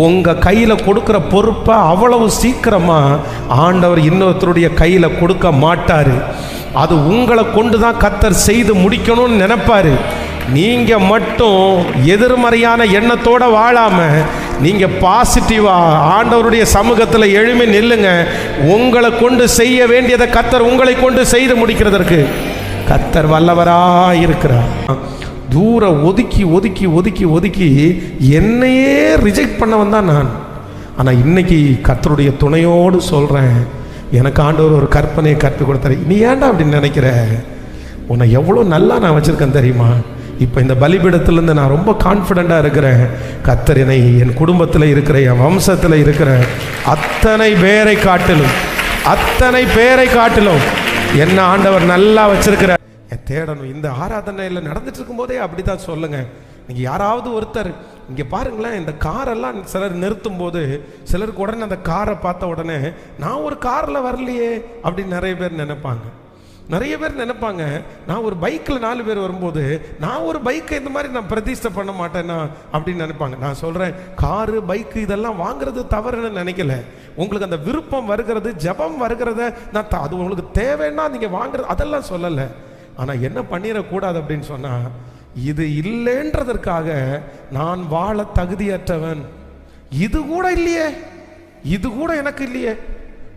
உங்க கையில கொடுக்கிற பொறுப்பை அவ்வளவு சீக்கிரமா ஆண்டவர் இன்னொருத்தருடைய கையில கொடுக்க மாட்டாரு. அது உங்களை கொண்டுதான் கர்த்தர் செய்து முடிக்கணும்னு நினைப்பாரு. நீங்க மட்டும் எதிர்மறையான எண்ணத்தோட வாழாம நீங்க பாசிட்டிவா ஆண்டவருடைய சமூகத்தில் எழுமி நில்லுங்க. உங்களை கொண்டு செய்ய வேண்டியதை கர்த்தர் உங்களை கொண்டு செய்து முடிக்கிறதற்கு கர்த்தர் வல்லவராய் இருக்கிறார். தூர ஒதுக்கி ஒதுக்கி ஒதுக்கி ஒதுக்கி என்னையே ரிஜெக்ட் பண்ணவன் தான் நான். ஆனால் இன்னைக்கு கர்த்தருடைய துணையோடு சொல்கிறேன், எனக்கு ஆண்டவர் ஒரு கற்பனையை கற்றுக் கொடுத்தாரு. நீ ஏன்டா அப்படின்னு நினைக்கிற? உன்னை எவ்வளோ நல்லா நான் வச்சுருக்கேன் தெரியுமா? இப்போ இந்த பலிபீடத்திலேருந்து நான் ரொம்ப கான்ஃபிடெண்ட்டாக இருக்கிறேன். கர்த்தர் என்னை என் குடும்பத்தில் இருக்கிற என் வம்சத்தில் இருக்கிற அத்தனை பேரை காட்டிலும் என்ன ஆண்டவர் நல்லா வச்சிருக்கிற தேடணும். இந்த ஆராதனையில் நடந்துட்டு இருக்கும் போதே அப்படித்தான் சொல்லுங்க. நீங்க யாராவது ஒருத்தர் இங்க பாருங்களேன், இந்த காரெல்லாம் சிலர் நிறுத்தும் போது சிலருக்கு உடனே அந்த காரை பார்த்த உடனே நான் ஒரு காரில் வரலையே அப்படின்னு நிறைய பேர் நினைப்பாங்க. நான் ஒரு பைக்கில் 4 பேர் வரும்போது நான் ஒரு பைக்கை இந்த மாதிரி நான் பிரதிஷ்டை பண்ண மாட்டேன்னா அப்படின்னு நினைப்பாங்க. நான் சொல்றேன், காரு பைக்கு இதெல்லாம் வாங்குறது தவறுன்னு நினைக்கல. உங்களுக்கு அந்த விருப்பம் வருகிறது, ஜபம் வருகிறத நான் அது உங்களுக்கு தேவைன்னா நீங்க வாங்குறது அதெல்லாம் சொல்லலை. ஆனால் என்ன பண்ணிடக்கூடாது அப்படின்னு சொன்னால், இது இல்லைன்றதற்காக நான் வாழ தகுதியற்றவன், இது கூட இல்லையே, இது கூட எனக்கு இல்லையே,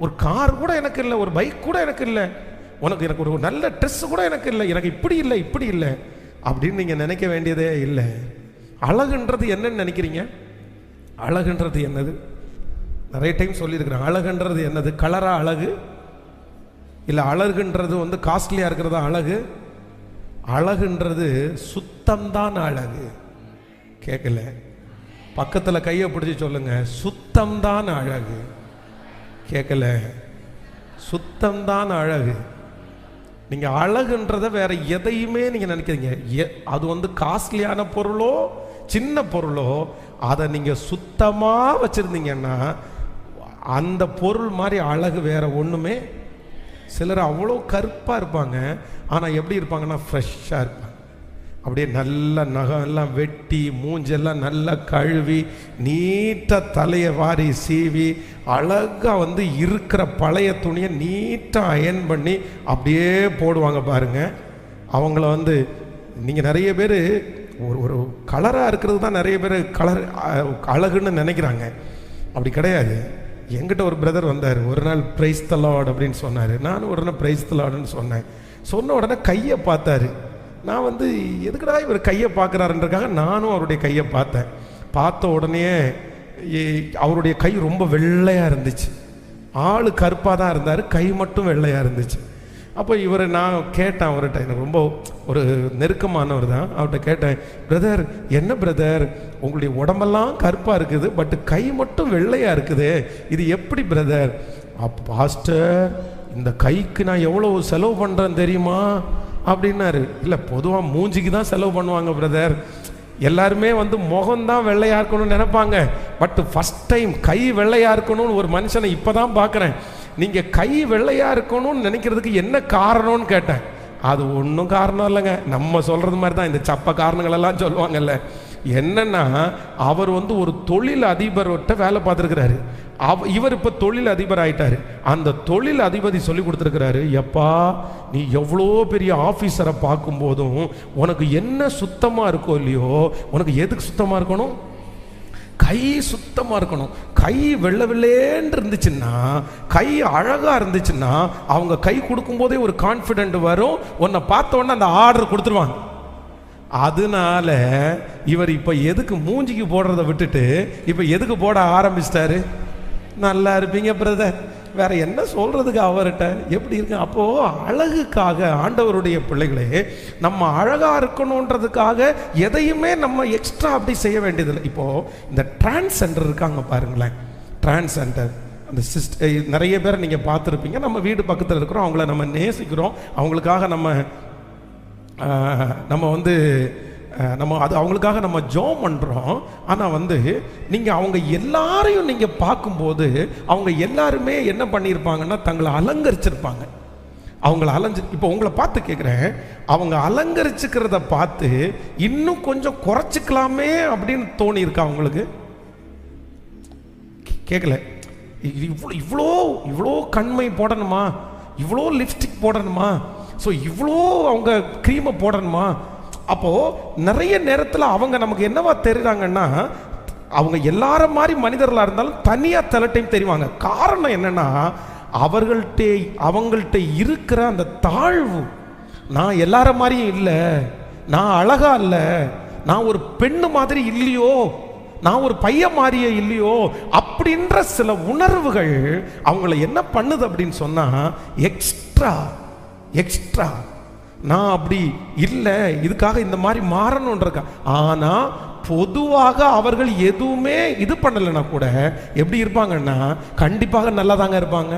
ஒரு கார் கூட எனக்கு இல்லை, ஒரு பைக் கூட எனக்கு இல்லை, எனக்கு ஒரு நல்ல ட்ரெஸ் கூட எனக்கு இல்லை, எனக்கு இப்படி இல்லை அப்படின்னு நீங்கள் நினைக்க வேண்டியதே இல்லை. அழகுன்றது என்னன்னு நினைக்கிறீங்க? அழகுன்றது என்னது? நிறைய டைம் சொல்லியிருக்கிறேன். அழகுன்றது என்னது? கலரா அழகு இல்லை? அழகுன்றது காஸ்ட்லியாக இருக்கிறதா அழகு? அழகுன்றது சுத்தம்தான் அழகு. கேட்கல? பக்கத்தில் கையை பிடிச்சி சொல்லுங்க, சுத்தம்தான் அழகு. கேட்கல? சுத்தம்தான் அழகு. நீங்க அழகுன்றத வேற எதையுமே நீங்க நினைக்கிறீங்க, அது காஸ்ட்லியான பொருளோ சின்ன பொருளோ அதை நீங்க சுத்தமா வச்சிருந்தீங்கன்னா அந்த பொருள் மாதிரி அழகு வேற ஒண்ணுமே. சிலர் அவ்வளோ கருப்பாக இருப்பாங்க, ஆனால் எப்படி இருப்பாங்கன்னா ஃப்ரெஷ்ஷாக இருப்பாங்க. அப்படியே நல்ல நகம் எல்லாம் வெட்டி மூஞ்செல்லாம் நல்லா கழுவி நீட்டாக தலையை வாரி சீவி அழகாக இருக்கிற பழைய துணியை நீட்டாக அயன் பண்ணி அப்படியே போடுவாங்க பாருங்க. அவங்கள நீங்கள் நிறைய பேர் ஒரு கலராக இருக்கிறது தான் நிறைய பேர் கலர் அழகுன்னு நினைக்கிறாங்க. அப்படி கிடையாது. என்கிட்ட ஒரு பிரதர் வந்தார் ஒரு நாள், பிரைஸ் தி லார்ட் அப்படின்னு சொன்னார். நானும் ஒரு நாள் பிரைஸ் தி லார்டுன்னு சொன்ன உடனே கையை பார்த்தாரு. நான் எதுக்குடா இவர் கையை பார்க்குறாருன்றக்காக நானும் அவருடைய கையை பார்த்த உடனே அவருடைய கை ரொம்ப வெள்ளையாக இருந்துச்சு. ஆள் கருப்பாக தான் இருந்தார், கை மட்டும் வெள்ளையாக இருந்துச்சு. அப்போ நான் கேட்டேன் அவர்கிட்ட, எனக்கு ரொம்ப ஒரு நெருக்கமானவர் தான். அவர்கிட்ட கேட்டேன், பிரதர் என்ன பிரதர் உங்களுடைய உடம்பெல்லாம் கருப்பாக இருக்குது, பட் கை மட்டும் வெள்ளையாக இருக்குது, இது எப்படி பிரதர்? பாஸ்டர், இந்த கைக்கு நான் எவ்வளோ செலவு பண்ணுறேன் தெரியுமா அப்படின்னாரு. இல்லை, பொதுவாக மூஞ்சிக்கு தான் செலவு பண்ணுவாங்க பிரதர். எல்லாருமே முகம்தான் வெள்ளையாக இருக்கணும்னு நினைப்பாங்க. பட் ஃபஸ்ட் டைம் கை வெள்ளையாக இருக்கணும்னு ஒரு மனுஷனை இப்போ தான் பார்க்குறேன். நீங்கள் கை வெள்ளையாக இருக்கணும்னு நினைக்கிறதுக்கு என்ன காரணம்னு கேட்டேன். அது ஒன்றும் காரணம் இல்லைங்க, நம்ம சொல்கிறது மாதிரி தான் இந்த சப்ப காரணங்களெல்லாம் சொல்லுவாங்கல்ல. என்னன்னா, அவர் ஒரு தொழில் அதிபர்கிட்ட வேலை பார்த்துருக்கிறாரு. இவர் இப்போ தொழில் அதிபர் ஆயிட்டாரு. அந்த தொழில் அதிபதி சொல்லி கொடுத்துருக்கிறாரு, எப்பா நீ எவ்வளோ பெரிய ஆஃபீஸரை பார்க்கும் போதும் உனக்கு என்ன சுத்தமாக இருக்கோ இல்லையோ, உனக்கு எதுக்கு சுத்தமாக இருக்கணும்? கை சுத்தமாக இருக்கணும். கை வெள்ளை வெள்ளேன்னு இருந்துச்சுன்னா, கை அழகாக இருந்துச்சுன்னா அவங்க கை கொடுக்கும் போதே ஒரு கான்ஃபிடென்ட் வரும். உன்னை பார்த்த உடனே அந்த ஆர்டர் கொடுத்துருவாங்க. அதனால இவர் இப்போ எதுக்கு மூஞ்சிக்கு போடுறதை விட்டுட்டு இப்போ எதுக்கு போட ஆரம்பிச்சிட்டாரு? நல்லா இருப்பீங்க பிரதர், வேற என்ன சொல்றதுக்கு அவர்கிட்ட எப்படி இருக்கு? அப்போ அழகுக்காக ஆண்டவருடைய பிள்ளைகளே, நம்ம அழகா இருக்கணும்ன்றதுக்காக எதையுமே நம்ம எக்ஸ்ட்ரா அப்படி செய்ய வேண்டியதில்லை. இப்போ இந்த டிரான்ஸ்ஜெண்டர் இருக்காங்க பாருங்களேன், டிரான்ஸ்ஜெண்டர் அந்த நிறைய பேர் நீங்க பார்த்துருப்பீங்க. நம்ம வீடு பக்கத்தில் இருக்கிறோம், அவங்கள நம்ம நேசிக்கிறோம், அவங்களுக்காக நம்ம அது அவங்களுக்காக நம்ம ஜெபம் பண்ணுறோம். ஆனால் நீங்கள் அவங்க எல்லாரையும் நீங்கள் பார்க்கும்போது அவங்க எல்லாருமே என்ன பண்ணியிருப்பாங்கன்னா தங்களை அலங்கரிச்சிருப்பாங்க. இப்போ உங்களை பார்த்து கேட்குறேன், அவங்க அலங்கரிச்சுக்கிறத பார்த்து இன்னும் கொஞ்சம் குறைச்சிக்கலாமே அப்படின்னு தோணி இருக்கா உங்களுக்கு? கேட்கல. இவ்வளோ இவ்வளோ இவ்வளோ கண்மை போடணுமா, இவ்வளோ லிப்ஸ்டிக் போடணுமா, ஸோ இவ்வளோ அவங்க க்ரீமை போடணுமா? அப்போது நிறைய நேரத்தில் அவங்க நமக்கு என்னவா தெரியுறாங்கன்னா, அவங்க எல்லார மாதிரி மனிதர்களாக இருந்தாலும் தனியாக சில டைம் தெரிவாங்க. காரணம் என்னென்னா, அவங்கள்ட்ட இருக்கிற அந்த தாழ்வு. நான் எல்லார மாதிரியும் இல்லை, நான் அழகா இல்லை, நான் ஒரு பெண்ணு மாதிரி இல்லையோ, நான் ஒரு பையன் மாதிரியே இல்லையோ அப்படின்ற சில உணர்வுகள் அவங்கள என்ன பண்ணுது அப்படின்னு சொன்னா, எக்ஸ்ட்ரா நான் அப்படி இல்லை, இதுக்காக இந்த மாதிரி மாறணும்ன்றக்கா. ஆனா பொதுவாக அவர்கள் எதுவுமே இது பண்ணலைன்னா கூட எப்படி இருப்பாங்கன்னா, கண்டிப்பாக நல்லா தாங்க இருப்பாங்க.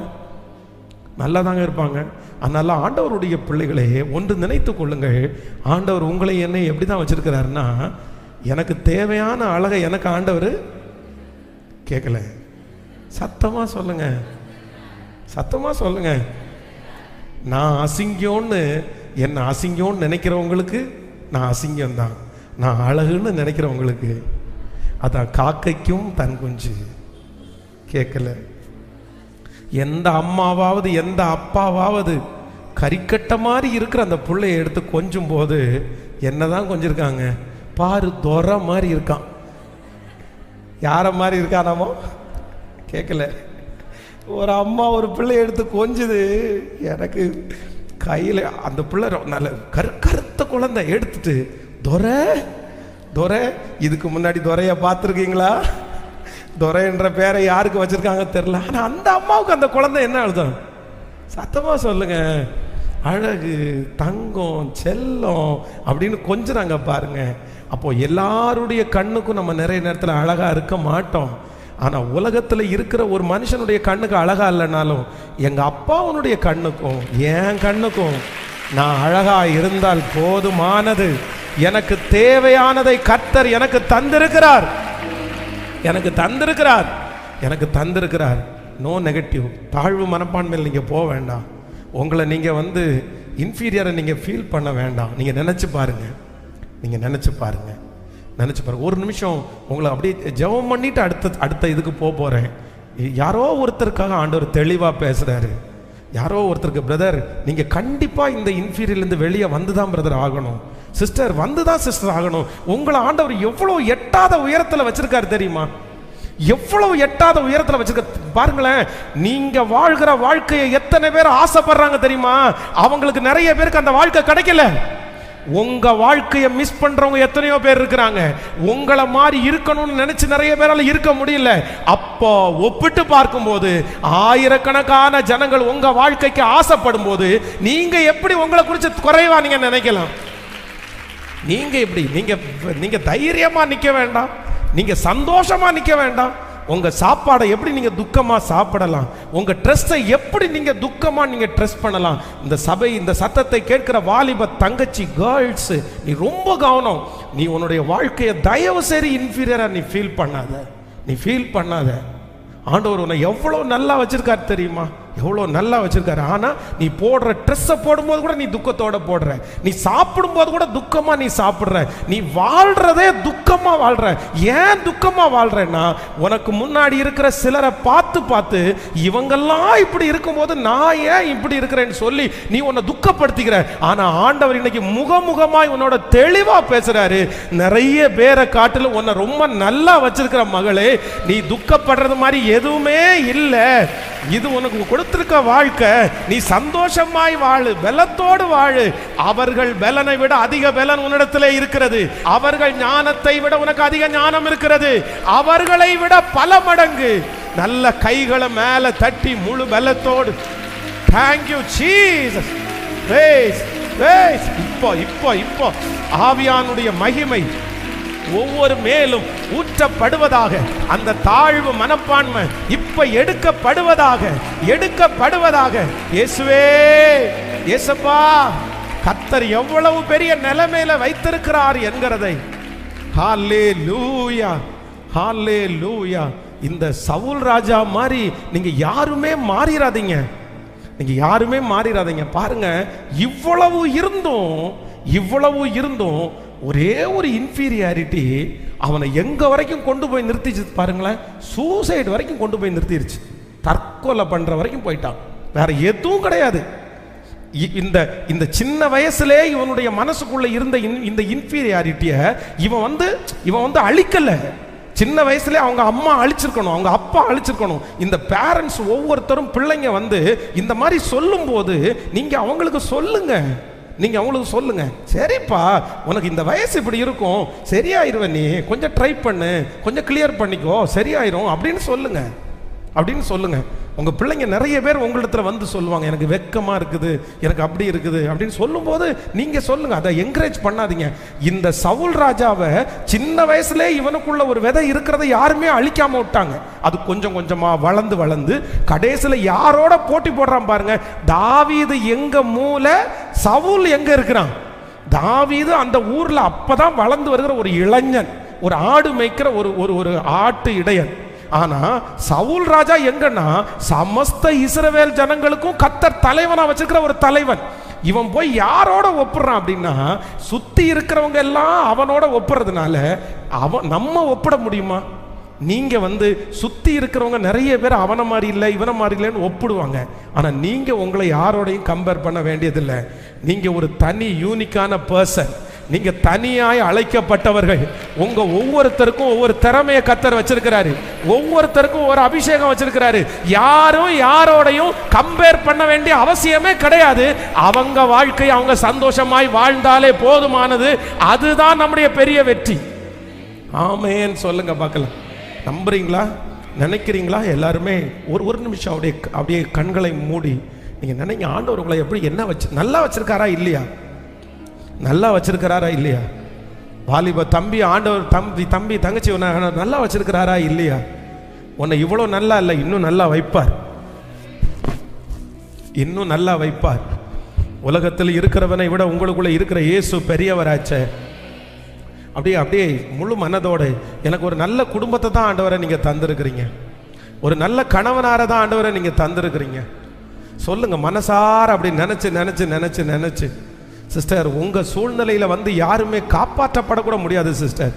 அதனால ஆண்டவருடைய பிள்ளைகளே, ஒன்று நினைத்து கொள்ளுங்கள், ஆண்டவர் உங்களை என்னை எப்படி தான் வச்சிருக்கிறாருன்னா, எனக்கு தேவையான அழகை எனக்கு ஆண்டவர் கேட்கல. சத்தமா சொல்லுங்க. நான் அசிங்கம்னு, என்ன அசிங்கம்னு நினைக்கிறவங்களுக்கு நான் அசிங்கம்தான், நான் அழகுன்னு நினைக்கிறவங்களுக்கு அதான் காக்கைக்கும் தன் குஞ்சு. கேட்கல. எந்த அம்மாவாவது எந்த அப்பாவாவது கறிக்கட்ட மாதிரி இருக்கிற அந்த பிள்ளைய எடுத்து கொஞ்சும் போது என்னதான் கொஞ்சிருக்காங்க பாரு, துரை மாதிரி இருக்கான். யார மாதிரி இருக்கானாமோ? கேட்கல. ஒரு அம்மா ஒரு பிள்ளை எடுத்து கொஞ்சுது, எனக்கு கையில் அந்த பிள்ளை நல்ல கருத்த குழந்தை எடுத்துட்டு, துரை இதுக்கு முன்னாடி துரைய பார்த்துருக்கீங்களா? துரைன்ற பேரை யாருக்கு வச்சிருக்காங்க தெரியல. ஆனால் அந்த அம்மாவுக்கு அந்த குழந்தை என்ன அழுதம்? சத்தமாக சொல்லுங்க. அழகு, தங்கம், செல்லம் அப்படின்னு கொஞ்சிறாங்க பாருங்க. அப்போ எல்லாருடைய கண்ணுக்கும் நம்ம நிறைய நேரத்தில் அழகா இருக்க மாட்டோம். ஆனால் உலகத்தில் இருக்கிற ஒரு மனுஷனுடைய கண்ணுக்கு அழகா இல்லைனாலும் எங்க அப்பாவுடைய கண்ணுக்கும் என் கண்ணுக்கும் நான் அழகா இருந்தால் போதுமானது. எனக்கு தேவையானதை கர்த்தர் எனக்கு தந்திருக்கிறார். No negative. தாழ்வு மனப்பான்மையில் நீங்கள் போக வேண்டாம். உங்களை நீங்கள் இன்ஃபீரியரை நீங்கள் ஃபீல் பண்ண வேண்டாம். நீங்கள் நினச்சி பாருங்க. ஒரு நிமிஷம் உங்களை அப்படியே ஜெபம் பண்ணிட்டு அடுத்த இதுக்கு போகிறேன். யாரோ ஒருத்தருக்காக ஆண்டவர் தெளிவாக பேசுகிறாரு. யாரோ ஒருத்தருக்கு, பிரதர் நீங்கள் கண்டிப்பாக இந்த இன்ஃபீரியர்லேருந்து வெளியே வந்து தான் பிரதர் ஆகணும், சிஸ்டர் வந்து தான் சிஸ்டர் ஆகணும். உங்களை ஆண்டவர் எவ்வளோ எட்டாத உயரத்தில் வச்சிருக்காரு தெரியுமா? எவ்வளவு எட்டாத உயரத்தில் வச்சிருக்க பாருங்களேன். நீங்க வாழ்கிற வாழ்க்கையை எத்தனை பேர் ஆசைப்படுறாங்க தெரியுமா? அவங்களுக்கு நிறைய பேருக்கு அந்த வாழ்க்கை கிடைக்கல. உங்க வாழ்க்கையை மிஸ் பண்றவங்க எத்தனையோ பேர் இருக்கிறாங்க. உங்களை மாதிரி இருக்கணும்னு நினைச்சு நிறைய பேரால இருக்க முடியல. அப்போ ஒப்பிட்டு பார்க்கும்போது ஆயிரக்கணக்கான ஜனங்கள் உங்க வாழ்க்கைக்கு ஆசைப்படும் போது நீங்க எப்படி உங்களை குறித்து குறைவா நீங்க நினைக்கலாம்? நீங்க எப்படி நீங்க தைரியமா நிக்க வேண்டாம், நீங்க சந்தோஷமா நிக்க வேண்டாம். உங்க சாப்பாடை எப்படி நீங்க துக்கமா சாப்பிடலாம், உங்க ட்ரெஸ்ஸை எப்படி நீங்க துக்கமா நீங்க ட்ரெஸ் பண்ணலாம். இந்த சத்தத்தை கேட்கிற வாலிப தங்கச்சி, கேர்ள்ஸ், நீ ரொம்ப கவனம். நீ உன்னுடைய வாழ்க்கையை தயவு சரி இன்ஃபீரியரா நீ ஃபீல் பண்ணாத. ஆண்டவர் உன்னை எவ்வளவு நல்லா வச்சிருக்காரு தெரியுமா? எவ்வளோ நல்லா வச்சிருக்காரு. ஆனால் நீ போடுற ட்ரெஸ்ஸை போடும்போது கூட நீ துக்கத்தோட போடுற, நீ சாப்பிடும்போது கூட துக்கமாக நீ சாப்பிட்ற, நீ வாழ்றதே துக்கமாக வாழ்ற. ஏன் துக்கமாக வாழ்றேன்னா, உனக்கு முன்னாடி இருக்கிற சிலரை பார்த்து இவங்கெல்லாம் இப்படி இருக்கும்போது நான் ஏன் இப்படி இருக்கிறேன்னு சொல்லி நீ உன்னை துக்கப்படுத்திக்கிற. ஆனால் ஆண்டவர் இன்னைக்கு முகமுகமாய் உன்னோட தெளிவாக பேசுறாரு. நிறைய பேரை காட்டிலும் உன்னை ரொம்ப நல்லா வச்சிருக்கிற மகளே, நீ துக்கப்படுறது மாதிரி எதுவுமே இல்லை. இது உனக்கு கொடுத்திருக்க வாழ்க்கை. நீ சந்தோஷமாய் வாழு, பலத்தோடு வாழு. அவர்கள் பலனை விட அதிக பலன் உன்னிடத்திலே இருக்கிறது. அவர்கள் ஞானத்தை விட உனக்கு அதிக ஞானம் இருக்கிறது. அவர்களை விட பல மடங்கு நல்ல கைகளை மேல தட்டி முழு பலத்தோடு Thank you Jesus. இப்போ ஆவியானுடைய மகிமை ஒவ்வொரு மேலும் ஊற்றப்படுவதாக, அந்த தாழ்வு மனப்பான்மை இப்ப எடுக்கப்படுவதாக. இயேசுவே, இயேசப்பா, கர்த்தர் எவ்வளவு பெரிய நிலைமையில வைத்திருக்கிறார் என்கிறதை. ஹல்லேலூயா, ஹல்லேலூயா. இந்த சவுல் ராஜா மாதிரி நீங்க யாருமே மாறிடாதீங்க. பாருங்க, இவ்வளவு இருந்தும் ஒரே ஒரு இன்ஃபீரியாரிட்டி அவனை எங்க வரைக்கும் கொண்டு போய் நிறுத்திச்சு பாருங்களேன். சூசைடு வரைக்கும் கொண்டு போய் நிறுத்திடுச்சு. தற்கொலை பண்ற வரைக்கும் போயிட்டான். வேற எதுவும் கிடையாது. இந்த இந்த சின்ன வயசுலே இவனுடைய மனசுக்குள்ள இருந்த இந்த இன்ஃபீரியாரிட்டியை இவன் வந்து அழிக்கல. சின்ன வயசுல அவங்க அம்மா அழிச்சிருக்கணும், அவங்க அப்பா அழிச்சிருக்கணும். இந்த பேரண்ட்ஸ் ஒவ்வொருத்தரும் பிள்ளைங்க வந்து இந்த மாதிரி சொல்லும் போது நீங்க அவங்களுக்கு சொல்லுங்க, சரிப்பா உனக்கு இந்த வயசு இப்படி இருக்கும், சரியாயிருவ, நீ கொஞ்சம் ட்ரை பண்ணு, கொஞ்சம் கிளியர் பண்ணிக்கோ, சரியாயிரும் அப்படின்னு சொல்லுங்க. உங்க பிள்ளைங்க நிறைய பேர் உங்களிடத்துல வந்து சொல்லுவாங்க, எனக்கு வெக்கமா இருக்குது, எனக்கு அப்படி இருக்குது அப்படின்னு சொல்லும்போது நீங்க சொல்லுங்க, அதை என்கரேஜ் பண்ணாதீங்க. இந்த சவுல் ராஜாவை சின்ன வயசுல இவனுக்குள்ள ஒரு விதை இருக்கிறத யாருமே அழிக்காம விட்டாங்க. அது கொஞ்சம் கொஞ்சமா வளர்ந்து கடைசியில யாரோட போட்டி போடுறான் பாருங்க. தாவீது எங்க மூலை, சவுல் எங்க இருக்கிறான். தாவீது அந்த ஊர்ல அப்பதான் வளர்ந்து வருகிற ஒரு இளைஞன், ஒரு ஆடு மேய்க்கிற ஒரு ஆட்டு இடையன். ஆனா சவுல் ராஜா எங்கன்னா சமஸ்த இஸ்ரவேல் ஜனங்களுக்கும் கர்த்தர் தலைவனா வச்சிருக்கிற ஒரு தலைவன். இவன் போய் யாரோட ஒப்புறான் அப்படின்னா, சுத்தி இருக்கிறவங்க எல்லாம் அவனோட ஒப்புறதுனால நம்ம ஒப்பிட முடியுமா? நீங்க வந்து சுத்தி இருக்கிறவங்க நிறைய பேர் அவனை மாதிரி இல்லை இவனை மாதிரி இல்லைன்னு ஒப்பிடுவாங்க. ஆனா நீங்க உங்களை யாரோடையும் கம்பேர் பண்ண வேண்டியதில்லை. நீங்க ஒரு தனி யூனிக்கான பர்சன். நீங்க தனியாய் அழைக்கப்பட்டவர்கள். உங்க ஒவ்வொருத்தருக்கும் ஒவ்வொரு திறமையை கர்த்தர் வச்சிருக்கிறாரு. ஒவ்வொருத்தருக்கும் ஒரு அபிஷேகம் வச்சிருக்கிறாரு. யாரும் யாரோடையும் கம்பேர் பண்ண வேண்டிய அவசியமே கிடையாது. அவங்க வாழ்க்கை அவங்க சந்தோஷமாய் வாழ்ந்தாலே போதுமானது. அதுதான் நம்முடைய பெரிய வெற்றி. ஆமென் சொல்லுங்க பார்க்கலாம். நம்புறீங்களா? நினைக்கிறீங்களா? எல்லாருமே ஒரு நிமிஷம் அப்படியே கண்களை மூடி நீங்க நினைங்க, ஆண்டவர் உங்களை எப்படி என்ன நல்லா வச்சிருக்காரா இல்லையா? நல்லா வச்சிருக்கிறாரா இல்லையா? வாலிப தம்பி, ஆண்டவர் தம்பி தங்கச்சி நல்லா வச்சிருக்கிறாரா இல்லையா? உன்னை இவ்வளோ நல்லா இல்லை, இன்னும் நல்லா வைப்பார். உலகத்தில் இருக்கிறவனை விட உங்களுக்குள்ள இருக்கிற இயேசு பெரியவராச்சே. அப்படியே முழு மனதோடு எனக்கு ஒரு நல்ல குடும்பத்தை தான் ஆண்டவரை நீங்க தந்திருக்கிறீங்க, ஒரு நல்ல கணவனாரை தான் ஆண்டவரை நீங்க தந்திருக்கிறீங்க. சொல்லுங்க மனசார அப்படி நினைச்சு சிஸ்டர், உங்க சூழ்நிலையில வந்து யாருமே காப்பாற்றப்படக்கூட முடியாது சிஸ்டர்.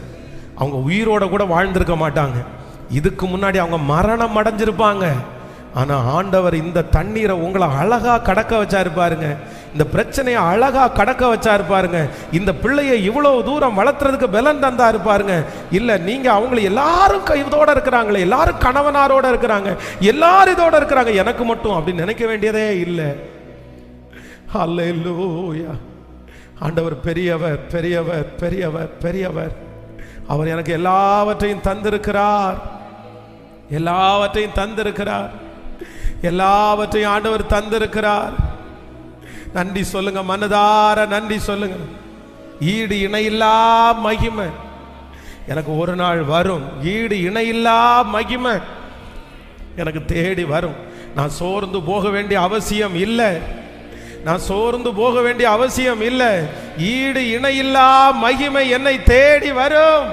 அவங்க உயிரோட கூட வாழ்ந்திருக்க மாட்டாங்க. இதுக்கு முன்னாடி அவங்க மரணம் அடைஞ்சிருப்பாங்க. ஆனா ஆண்டவர் இந்த தண்ணீரை உங்களை அழகா கடக்க வச்சாரு பாருங்க. இந்த பிரச்சனையை அழகா கடக்க வச்சாரு பாருங்க. இந்த பிள்ளையை இவ்வளவு தூரம் வளர்த்துறதுக்கு பலன் தந்தாரு பாருங்க. இல்ல நீங்க அவங்களை எல்லாரும் இதோட இருக்கிறாங்களே, எல்லாரும் கணவனாரோட இருக்கிறாங்க, எல்லாரும் இதோட இருக்கிறாங்க, எனக்கு மட்டும் அப்படின்னு நினைக்க வேண்டியதே இல்லை. ஹல்லேலூயா. ஆண்டவர் பெரியவர் பெரியவர் பெரியவர் பெரியவர். அவர் எனக்கு எல்லாவற்றையும் தந்திருக்கிறார், எல்லாவற்றையும் ஆண்டவர் தந்திருக்கிறார். நன்றி சொல்லுங்க, மனதார நன்றி சொல்லுங்க. ஈடு இணையில்லா மகிமை எனக்கு ஒரு நாள் வரும். ஈடு இணையில்லா மகிமை எனக்கு தேடி வரும். நான் சோர்ந்து போக வேண்டிய அவசியம் இல்லை. ஈடு இணையில்லா மகிமை என்னை தேடி வரும்.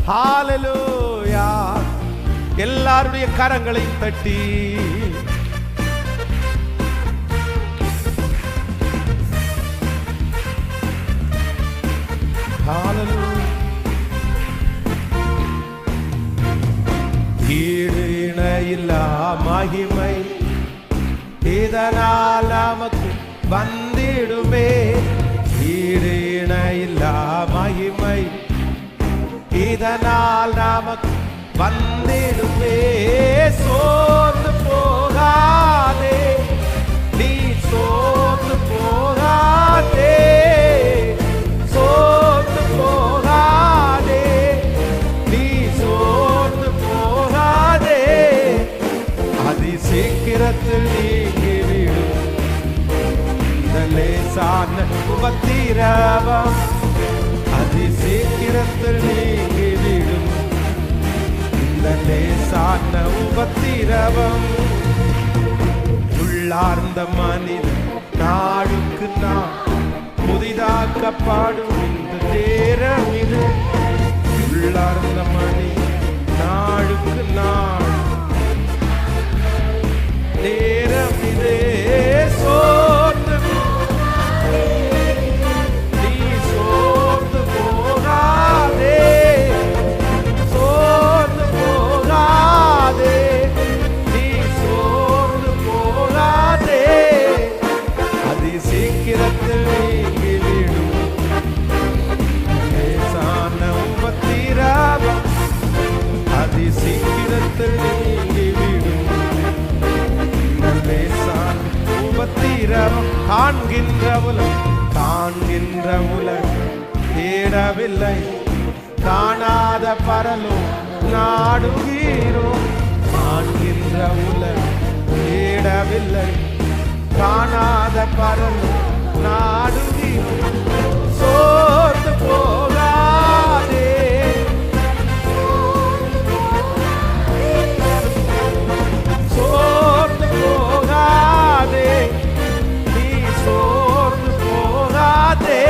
ஹல்லேலூயா. எல்லாருடைய கரங்களை தட்டி ஈடு இணையில்லா மகிமை இதனால் நமக்கு வந்திடுமே. ஈடு இணையில்லா மகிமை இதனால் நமக்கு வந்திடுமே. சோர்ந்து போகாதே, நீ சோர்ந்து போகாதே, சோர்ந்து போகாதே, நீ சோர்ந்து போகாதே. அதி சீக்கிரத்தில் நீங்கிவிடும் இந்த லேசான உபத்திரவம். அதி சீக்கிரத்தில் நீங்கிவிடும் இந்த லேசான உபத்திரவம். உள்ளார்ந்த மனிதன் நாளுக்கு நாள் புதிதாக்கப்பாடும் இந்த நேரம் இது. உள்ளார்ந்த மனிதன் நாளுக்கு நாள் நேரம் இதே. சோர்ந்து நீ சோர்ந்து போகாதே, காண்கின்ற உலகம் தேடவில்லை, காணாத பரலோகம் நாடுகிறோம். காண்கின்ற உலகம் தேடவில்லை, காணாத பரலோகம் நாடுகிறோம். சோர்ந்து போகாதே, சோர்ந்து போகாதே, நீ சோர்ந்து போகாதே.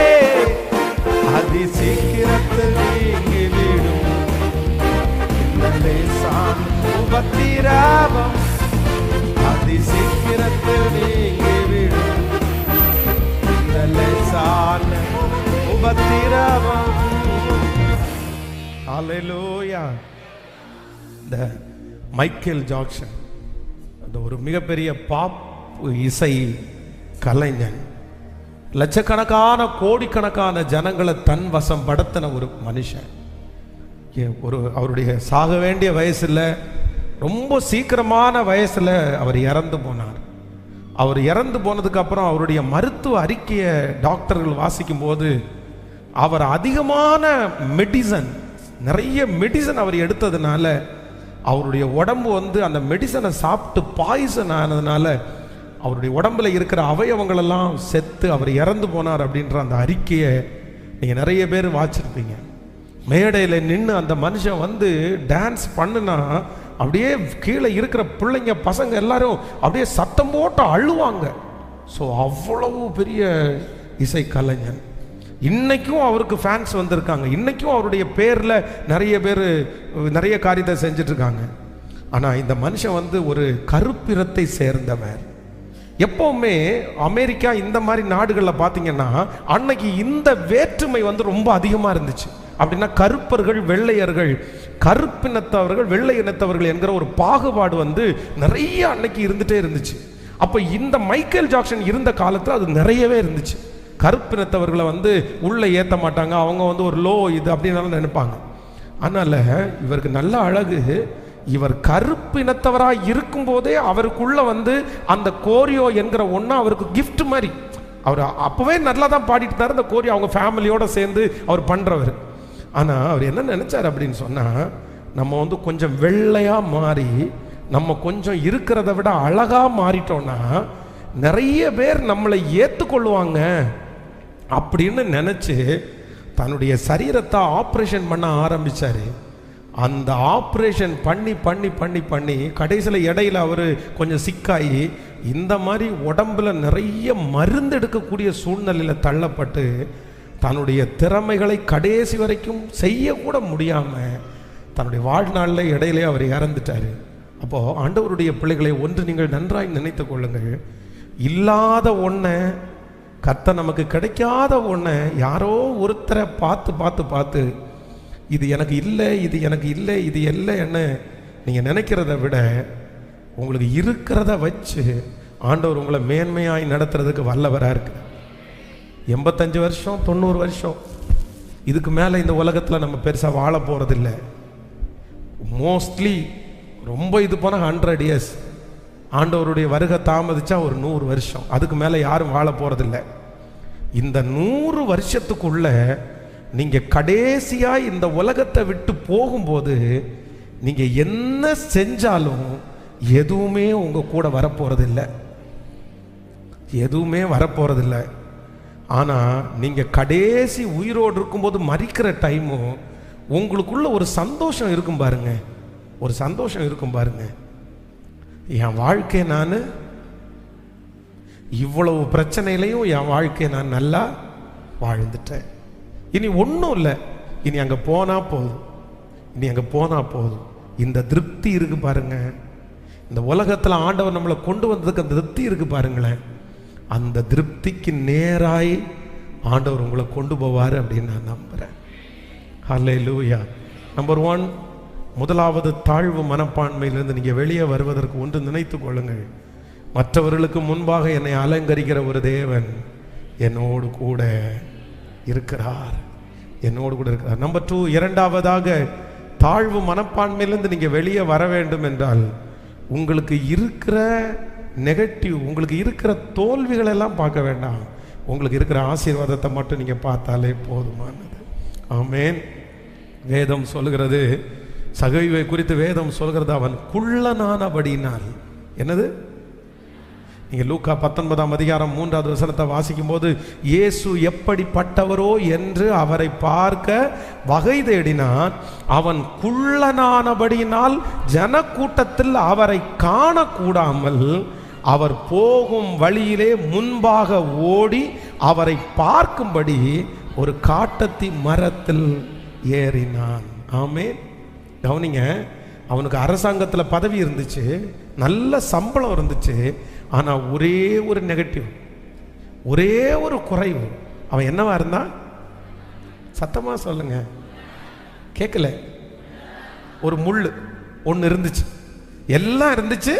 அதி சீக்கிரத்தில் நீங்கிவிடும் இந்த லேசான உபத்திரவம், அதி சீக்கிரத்தில் நீங்கிவிடும் இந்த லேசான உபத்திரவம். ஹல்லேலூயா. இந்த மைக்கேல் ஜாக்சன் அந்த ஒரு மிகப்பெரிய பாப் இசை கலைஞன், லட்சக்கணக்கான கோடிக்கணக்கான ஜனங்களை தன் வசம் படுத்தின ஒரு மனுஷன். அவருடைய சாக வேண்டிய வயசில், ரொம்ப சீக்கிரமான வயசில் அவர் இறந்து போனார். அவர் இறந்து போனதுக்கு அப்புறம் அவருடைய மருத்துவ அறிக்கையை டாக்டர்கள் வாசிக்கும் போது அவர் அதிகமான நிறைய மெடிசன் அவர் எடுத்ததுனால அவருடைய உடம்பு அந்த மெடிசனை சாப்பிட்டு பாய்சன் ஆனதுனால அவருடைய உடம்புல இருக்கிற அவயவங்களெல்லாம் செத்து அவர் இறந்து போனார் அப்படின்ற அந்த அறிக்கையை நீங்கள் நிறைய பேர் வாச்சிருப்பீங்க. மேடையில் நின்று அந்த மனுஷன் டான்ஸ் பண்ணுனா அப்படியே கீழே இருக்கிற பிள்ளைங்க பசங்க எல்லாரும் அப்படியே சத்தம் போட்டு அழுவாங்க. ஸோ அவ்வளவு பெரிய இசை கலைஞன். இன்னைக்கும் அவருக்கு ஃபேன்ஸ் வந்திருக்காங்க. இன்னைக்கும் அவருடைய பேரில் நிறைய பேர் நிறைய காரியத்தை செஞ்சுட்டு இருக்காங்க. ஆனால் இந்த மனுஷன் ஒரு கருப்பிரத்தை சேர்ந்தவர். எப்பவுமே அமெரிக்கா இந்த மாதிரி நாடுகளில் பார்த்தீங்கன்னா அன்னைக்கு இந்த வேற்றுமை ரொம்ப அதிகமாக இருந்துச்சு. அப்படின்னா கருப்பர்கள் வெள்ளையர்கள், கருப்பினத்தவர்கள் வெள்ளை இனத்தவர்கள் என்கிற ஒரு பாகுபாடு நிறைய அன்னைக்கு இருந்துட்டே இருந்துச்சு. அப்போ இந்த மைக்கேல் ஜாக்சன் இருந்த காலத்தில் அது நிறையவே இருந்துச்சு. கருப்பினத்தவர்களை உள்ளே ஏற்ற மாட்டாங்க, அவங்க ஒரு லோ இது அப்படின்னு நினைப்பாங்க. அதனால் இவருக்கு நல்ல அழகு, இவர் கருப்பினத்தவராக இருக்கும்போதே அவருக்குள்ள அந்த கோரியோ என்கிற ஒன்றா அவருக்கு கிஃப்ட் மாதிரி. அவர் அப்போவே நல்லா தான் பாடிட்டு இருந்தார். அந்த கோரியோ அவங்க ஃபேமிலியோடு சேர்ந்து அவர் பண்ணுறவர். ஆனால் அவர் என்ன நினச்சார் அப்படின்னு சொன்னால், நம்ம கொஞ்சம் வெள்ளையாக மாறி நம்ம கொஞ்சம் இருக்கிறத விட அழகாக மாறிட்டோன்னா நிறைய பேர் நம்மளை ஏற்றுக்கொள்ளுவாங்க அப்படின்னு நினச்சி தன்னுடைய சரீரத்தை ஆப்ரேஷன் பண்ண ஆரம்பித்தார். அந்த ஆப்ரேஷன் பண்ணி பண்ணி பண்ணி பண்ணி கடைசியில் இடையில அவர் கொஞ்சம் சிக்காகி இந்த மாதிரி உடம்புல நிறைய மருந்து எடுக்கக்கூடிய சூழ்நிலையில் தள்ளப்பட்டு தன்னுடைய திறமைகளை கடைசி வரைக்கும் செய்யக்கூட முடியாமல் தன்னுடைய வாழ்நாளில் இடையிலே அவர் இறந்துட்டார். அப்போது ஆண்டவருடைய பிள்ளைகளை ஒன்று நீங்கள் நன்றாய் நினைத்து கொள்ளுங்கள். இல்லாத ஒன்றை கர்த்தர் நமக்கு கிடைக்காத ஒன்றை யாரோ ஒருத்தரை பார்த்து பார்த்து பார்த்து இது எனக்கு இல்லை, இது எனக்கு இல்லை, இது இல்லை என்ன நீங்கள் நினைக்கிறத விட உங்களுக்கு இருக்கிறத வச்சு ஆண்டவர் உங்களை மேன்மையாய் நடத்துறதுக்கு வல்லவராக இருக்கு. 85 வருஷம் 90 வருஷம் இதுக்கு மேலே இந்த உலகத்தில் நம்ம பெருசாக வாழ போகிறதில்லை. மோஸ்ட்லி ரொம்ப இது போனால் 100 years. ஆண்டவருடைய வருகை தாமதிச்சா ஒரு 100 வருஷம், அதுக்கு மேலே யாரும் வாழ போகிறதில்லை. இந்த 100 வருஷத்துக்குள்ள நீங்கள் கடைசியாக இந்த உலகத்தை விட்டு போகும்போது நீங்கள் என்ன செஞ்சாலும் எதுவுமே உங்கள் கூட வரப்போகிறதில்லை, எதுவுமே வரப்போகிறதில்லை. ஆனால் நீங்கள் கடைசி உயிரோடு இருக்கும்போது மறிக்கிற டைமும் உங்களுக்குள்ள ஒரு சந்தோஷம் இருக்கும் பாருங்க, ஒரு சந்தோஷம் இருக்கும் பாருங்க. என் வாழ்க்கையை நான் இவ்வளவு பிரச்சனையிலையும் என் வாழ்க்கையை நான் நல்லா வாழ்ந்துட்டேன். இனி ஒன்றும் இல்லை, இனி அங்கே போனால் போதும், இனி அங்கே போனால் போதும். இந்த திருப்தி இருக்கு பாருங்க. இந்த உலகத்தில் ஆண்டவர் நம்மளை கொண்டு வந்ததுக்கு அந்த திருப்தி இருக்கு பாருங்களேன். அந்த திருப்திக்கு நேராய் ஆண்டவர் உங்களை கொண்டு போவார் அப்படின்னு நான் நம்புகிறேன். ஹல்லேலூயா. நம்பர் 1, முதலாவது தாழ்வு மனப்பான்மையிலிருந்து நீங்கள் வெளியே வருவதற்கு ஒன்று நினைத்து கொள்ளுங்கள். மற்றவர்களுக்கு முன்பாக என்னை அலங்கரிக்கிற ஒரு தேவன் என்னோடு கூட இருக்கிறார், என்னோடு கூட இருக்கிறார். நம்பர் 2, இரண்டாவதாக தாழ்வு மனப்பான்மையிலிருந்து நீங்கள் வெளியே வர வேண்டும் என்றால் உங்களுக்கு இருக்கிற நெகட்டிவ், உங்களுக்கு இருக்கிற தோல்விகள் எல்லாம் பார்க்க வேண்டாம். உங்களுக்கு இருக்கிற ஆசீர்வாதத்தை மட்டும் நீங்கள் பார்த்தாலே போதுமானது. ஆமென். வேதம் சொல்கிறது, சகைவை குறித்து வேதம் சொல்கிறது, அவன் குள்ளனானபடினால். என்னது? நீங்கள் லூக்கா 19ஆம் அதிகாரம் 3வது வசனத்தை வாசிக்கும் போது, இயேசு எப்படிப்பட்டவரோ என்று அவரை பார்க்க வகை தேடினான். அவன் குள்ளனானபடியினால் ஜனக்கூட்டத்தில் அவரை காணக்கூடாமல் அவர் போகும் வழியிலே முன்பாக ஓடி அவரை பார்க்கும்படி ஒரு காட்டத்தி மரத்தில் ஏறினான். ஆமென். கவனிங்க, அவனுக்கு அரசாங்கத்தில் பதவி இருந்துச்சு, நல்ல சம்பளம் இருந்துச்சு. ஆனால் ஒரே ஒரு நெகட்டிவ், ஒரே ஒரு குறைவு. அவன் என்னவா இருந்தான்? சத்தமா சொல்லுங்க, கேட்கல. ஒரு முள் ஒன்று இருந்துச்சு, எல்லாம் இருந்துச்சு,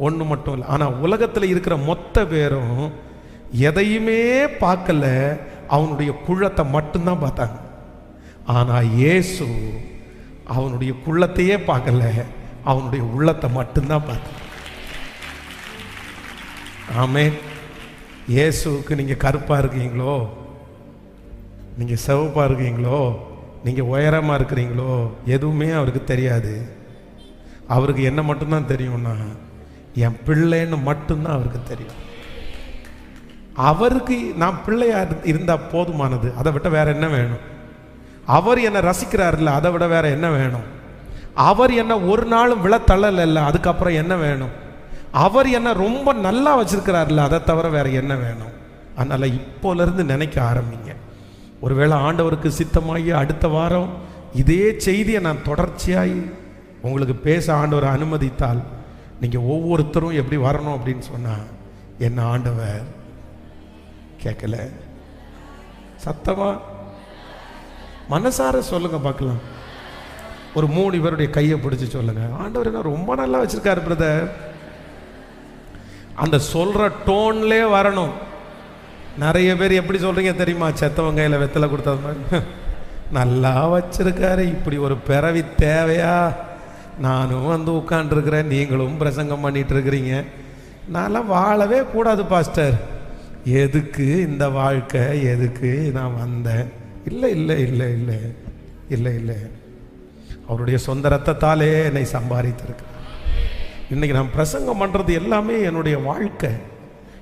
ஒன்று மட்டும் இல்லை. ஆனால் உலகத்தில் இருக்கிற மொத்த பேரும் எதையுமே பார்க்கல, அவனுடைய குள்ளத்தை மட்டும்தான் பார்த்தாங்க. ஆனால் இயேசு அவனுடைய குள்ளத்தையே பார்க்கல, அவனுடைய உள்ளத்தை மட்டும்தான் பார்த்தாங்க. ஆமென். இயேசுவுக்கு நீங்கள் கருப்பாக இருக்கீங்களோ, நீங்கள் சிவப்பாக இருக்கீங்களோ, நீங்கள் உயரமாக இருக்கிறீங்களோ, எதுவுமே அவருக்கு தெரியாது. அவருக்கு என்ன மட்டும்தான் தெரியும்னா, என் பிள்ளைன்னு மட்டும்தான் அவருக்கு தெரியும். அவருக்கு நான் பிள்ளையா இருந்தா போதுமானது, அதை விட வேற என்ன வேணும்? அவர் என்னை ரசிக்கிறார்ல, அதை விட வேற என்ன வேணும்? அவர் என்ன ஒரு நாளும் விழத்தள்ளல இல்லை, அதுக்கப்புறம் என்ன வேணும்? அவர் என்ன ரொம்ப நல்லா வச்சிருக்கிறார்ல, அதை தவிர வேற என்ன வேணும்? அதனால இப்போலேருந்து நினைக்க ஆரம்பிங்க. ஒருவேளை ஆண்டவருக்கு சித்தமாகி அடுத்த வாரம் இதே செய்தியை நான் தொடர்ச்சியாய் உங்களுக்கு பேச ஆண்டவர் அனுமதித்தால், நீங்கள் ஒவ்வொருத்தரும் எப்படி வரணும் அப்படின்னு சொன்னால், என்ன ஆண்டவர் கேட்கல, சத்தமா மனசார சொல்லுங்க பார்க்கலாம். ஒரு 3 பேருடைய கையை பிடிச்சி சொல்லுங்க, ஆண்டவர் என்ன ரொம்ப நல்லா வச்சிருக்காரு பிரதர். அந்த சொல்ற டோன்லே வரணும். நிறைய பேர் எப்படி சொல்றீங்க தெரியுமா? செத்தவங்க கையில் வெத்தலை கொடுத்தது மாதிரி, நல்லா வச்சிருக்காரு, இப்படி ஒரு பிறவி தேவையா? நானும் வந்து உட்காண்டிருக்கிறேன், நீங்களும் பிரசங்கம் பண்ணிட்டு இருக்கிறீங்க, நான்லாம் வாழவே கூடாது பாஸ்டர். எதுக்கு இந்த வாழ்க்கை, எதுக்கு நான் வந்தேன்? இல்லை இல்லை இல்லை இல்லை இல்லை இல்லை, அவருடைய சொந்த ரத்தத்தாலே என்னை சம்பாதித்திருக்கு. இன்னைக்கு நான் பிரசங்கம் பண்ணுறது எல்லாமே என்னுடைய வாழ்க்கை.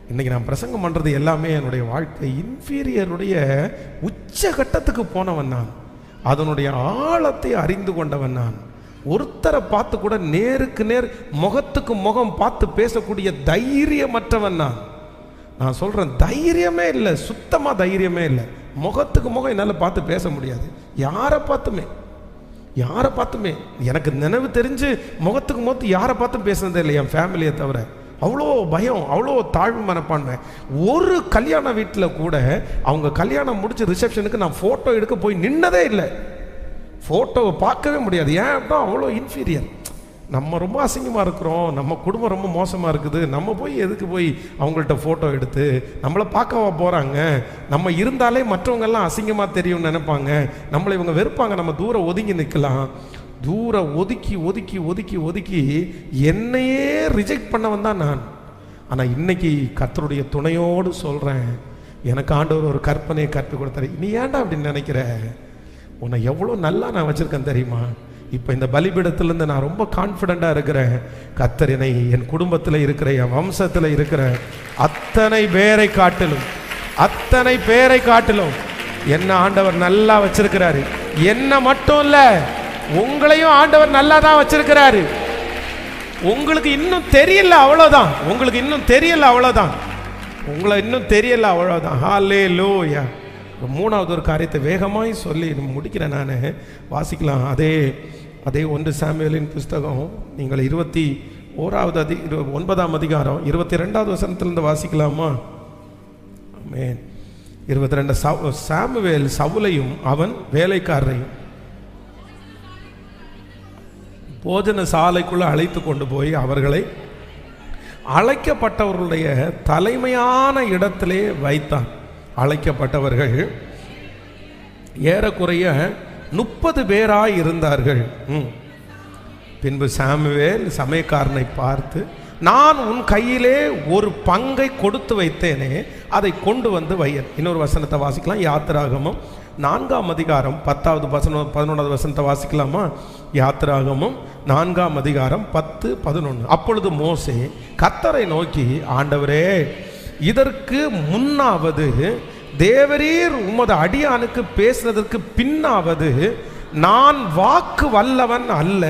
இன்னைக்கு நான் பிரசங்கம் பண்ணுறது எல்லாமே என்னுடைய வாழ்க்கை. இன்ஃபீரியருடைய உச்சகட்டத்துக்கு போனவன் நான், அதனுடைய ஆழத்தை அறிந்து கொண்டவன் நான். ஒருத்தரை பார்த்து கூட நேருக்கு நேர் முகத்துக்கு முகம் பார்த்து பேசக்கூடிய தைரியமற்றவன் நான் சொல்கிறேன். தைரியமே இல்லை, சுத்தமாக தைரியமே இல்லை. முகத்துக்கு முகம் என்னால் பார்த்து பேச முடியாது, யாரை பார்த்துமே. எனக்கு நினைவு தெரிஞ்சு முகத்துக்கு முகத்து யாரை பார்த்தும் பேசுனதே இல்லை, என் ஃபேமிலியை தவிர. அவ்வளோ பயம், அவ்வளோ தாழ்வு மனப்பான்மை. ஒரு கல்யாண வீட்டில் கூட அவங்க கல்யாணம் முடிச்சு ரிசப்ஷனுக்கு நான் ஃபோட்டோ எடுக்க போய் நின்னதே இல்லை. ஃபோட்டோவை பார்க்கவே முடியாது. ஏன் அப்படின்னா அவ்வளோ இன்ஃபீரியர். நம்ம ரொம்ப அசிங்கமாக இருக்கிறோம், நம்ம குடும்பம் ரொம்ப மோசமாக இருக்குது, நம்ம போய் எதுக்கு போய் அவங்கள்ட்ட ஃபோட்டோ எடுத்து நம்மளை பார்க்கவா போகிறாங்க? நம்ம இருந்தாலே மற்றவங்கெல்லாம் அசிங்கமாக தெரியும்னு நினைப்பாங்க, நம்மளை இவங்க வெறுப்பாங்க, நம்ம தூரம் ஒதுங்கி நிற்கலாம். தூரம் ஒதுக்கி ஒதுக்கி ஒதுக்கி ஒதுக்கி என்னையே ரிஜெக்ட் பண்ணவன் தான் நான். ஆனால் இன்னைக்கு கர்த்தருடைய துணையோடு சொல்கிறேன், எனக்கு ஆண்டவர் ஒரு கற்பனையை கற்றுக் கொடுத்தாரு. நீ ஏன்டா அப்படின்னு நினைக்கிற? உன்னை எவ்வளோ நல்லா நான் வச்சுருக்கேன் தெரியுமா? இப்போ இந்த பலிபீடத்திலேருந்து நான் ரொம்ப கான்ஃபிடெண்ட்டாக இருக்கிறேன். கர்த்தர் என்னை என் குடும்பத்தில் இருக்கிற, என் வம்சத்தில் இருக்கிற அத்தனை பேரை காட்டிலும் என்ன ஆண்டவர் நல்லா வச்சிருக்கிறாரு. என்ன மட்டும் இல்லை, உங்களையும் ஆண்டவர் நல்லா தான் வச்சிருக்கிறாரு. உங்களுக்கு இன்னும் தெரியல, அவ்வளோதான். உங்களை இன்னும் தெரியல, அவ்வளோதான். ஹல்லேலூயா. 3வது ஒரு காரியத்தை வேகமாய் சொல்லி முடிக்கிறேன் நான். வாசிக்கலாம். அதே 1 சாமுவேலின் புஸ்தகம், நீங்கள் 21ஆம் அதிகாரம் 22வது வசனத்திலிருந்து வாசிக்கலாமா? ஆமென். 22. சாமுவேல் சவுலையும் அவன் வேலைக்காரரையும் போஜன சாலைக்குள்ள அழைத்து கொண்டு போய் அவர்களை அழைக்கப்பட்டவர்களுடைய தலைமையான இடத்திலே வைத்தான். அழைக்கப்பட்டவர்கள் ஏறக்குறைய 30 பேராய் இருந்தார்கள். பின்பு சாமுவேல் சமயக்காரனை பார்த்து, நான் உன் கையிலே ஒரு பங்கை கொடுத்து வைத்தேனே, அதை கொண்டு வந்து வையன். இன்னொரு வசனத்தை வாசிக்கலாம். யாத்திராகமம் 4ஆம் அதிகாரம் 10வது வசனம் 11வது வசனத்தை வாசிக்கலாமா? யாத்திராகமம் 4ஆம் அதிகாரம் 10, 11. அப்பொழுது மோசே கர்த்தரை நோக்கி, ஆண்டவரே, இதற்கு முன்னாவது தேவரீர் உமது அடியானுக்கு பேசுனதற்கு பின்னாவது நான் வாக்கு வல்லவன் அல்ல,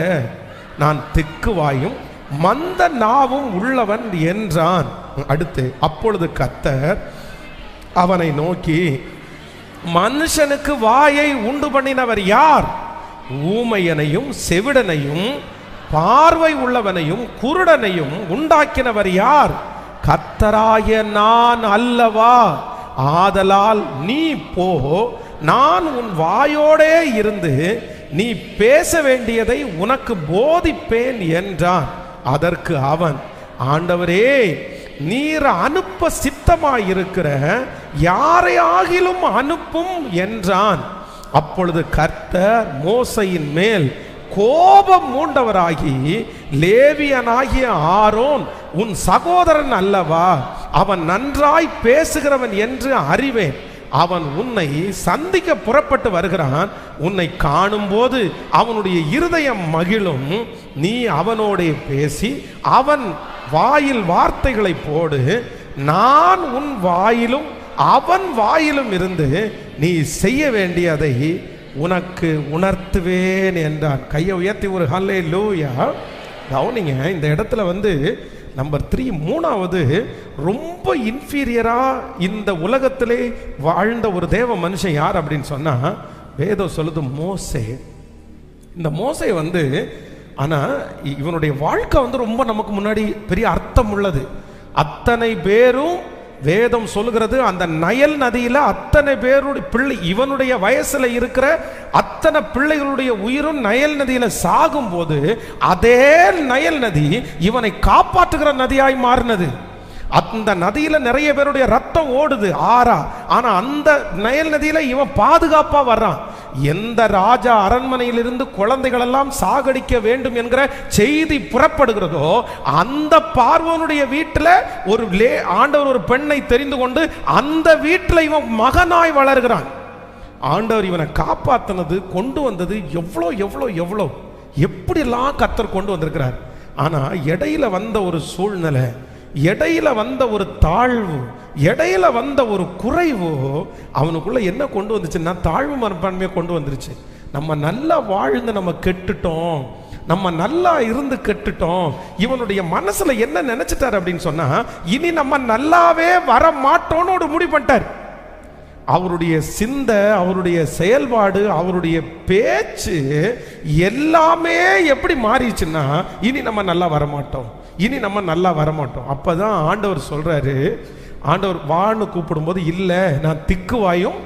நான் திக்குவாயும் மந்த நாவும் உள்ளவன் என்றான். அடுத்து, அப்பொழுது கர்த்தர் அவனை நோக்கி, மனுஷனுக்கு வாயை உண்டு பண்ணினவர் யார்? ஊமையனையும் செவிடனையும் பார்வை உள்ளவனையும் குருடனையும் உண்டாக்கினவர் யார்? கர்த்தராய நான் அல்லவா? ஆதலால் நீ போ, நான் உன் வாயோடே இருந்து நீ பேச வேண்டியதை உனக்கு போதிப்பேன் என்றான். அதற்கு அவன், ஆண்டவரே, நீர் அனுப்ப சித்தமாயிருக்கிற யாரையாகிலும் அனுப்பும் என்றான். அப்பொழுது கர்த்தர் மோசையின் மேல் கோபம் மூண்டவராகி, லேவியனாகிய ஆரோன் உன் சகோதரன் அல்லவா? அவன் நன்றாய் பேசுகிறவன் என்று அறிவேன். அவன் உன்னை சந்திக்க புறப்பட்டு வருகிறான். உன்னை காணும்போது அவனுடைய இருதயம் மகிழும். நீ அவனோட பேசி அவன் வாயில் வார்த்தைகளை போடு. நான் உன் வாயிலும் அவன் வாயிலும் இருந்து நீ செய்ய வேண்டியதை உனக்கு உணர்த்துவேன் என்றான். கையை உயர்த்தி ஒரு ஹல்லேலூயா. கவனிங்க, இந்த இடத்துல நம்பர் 3, மூணாவது ரொம்ப இன்ஃபீரியரா இந்த உலகத்திலே வாழ்ந்த ஒரு தேவ மனுஷன் யார் அப்படின்னு சொன்னா, வேதம் சொல்லுது மோசே. இந்த மோசே ஆனா இவனுடைய வாழ்க்கை ரொம்ப நமக்கு முன்னாடி பெரிய அர்த்தம் உள்ளது. அத்தனை பேரும் வேதம் சொல்லுகிறது, அந்த நயல் நதியில அத்தனை பேருடைய பிள்ளை, இவனுடைய வயசுல இருக்கிற அத்தனை பிள்ளைகளுடைய உயிரும் நயல் நதியில சாகும் போது அதே நயல் நதி இவனை காப்பாற்றுகிற நதியாய் மாறினது. அந்த நதியில நிறைய பேருடைய ரத்தம் ஓடுது ஆறா. ஆனா அந்த நயல் நதியில இவன் பாதுகாப்பா வர்றான். எந்த ராஜா அரண்மனையிலிருந்து குழந்தைகள் எல்லாம் சாகடிக்க வேண்டும் என்கிற செய்தி புறப்படுகிறதோ, அந்த பார்வோனுடைய வீட்டில் ஆண்டவர் ஒரு பெண்ணை தெரிந்து கொண்டு அந்த வீட்டில் இவன் மகனாய் வளர்கிறான். ஆண்டவர் இவனை காப்பாத்தினது, கொண்டு வந்தது எவ்வளோ எவ்வளோ எவ்வளோ எப்படிலாம் கர்த்தர் கொண்டு வந்திருக்கிறார். ஆனா இடையில வந்த ஒரு சூழ்நிலை, இடையில வந்த ஒரு தாழ்வு, இடையில வந்த ஒரு குறைவு அவனுக்குள்ள என்ன கொண்டு வந்துச்சுன்னா தாழ்வு மனப்பான்மையை கொண்டு வந்துருச்சு. நம்ம நல்லா வாழ்ந்து நம்ம கெட்டுட்டோம், நம்ம நல்லா இருந்து கெட்டுட்டோம். இவனுடைய மனசுல என்ன நினைச்சிட்டார் அப்படின்னு சொன்னா, இனி நம்ம நல்லாவே வர மாட்டோம்னு ஒரு முடிவு பண்ணிட்டார். அவருடைய சிந்தை, அவருடைய செயல்பாடு, அவருடைய பேச்சு எல்லாமே எப்படி மாறிச்சுன்னா, இனி நம்ம நல்லா வரமாட்டோம், இனி நம்ம நல்லா வரமாட்டோம். அப்பதான் ஆண்டவர் சொல்றாரு, ஆண்டவர் வான்னு கூப்பிடும்போது, இல்லை நான் திக்குவாயும்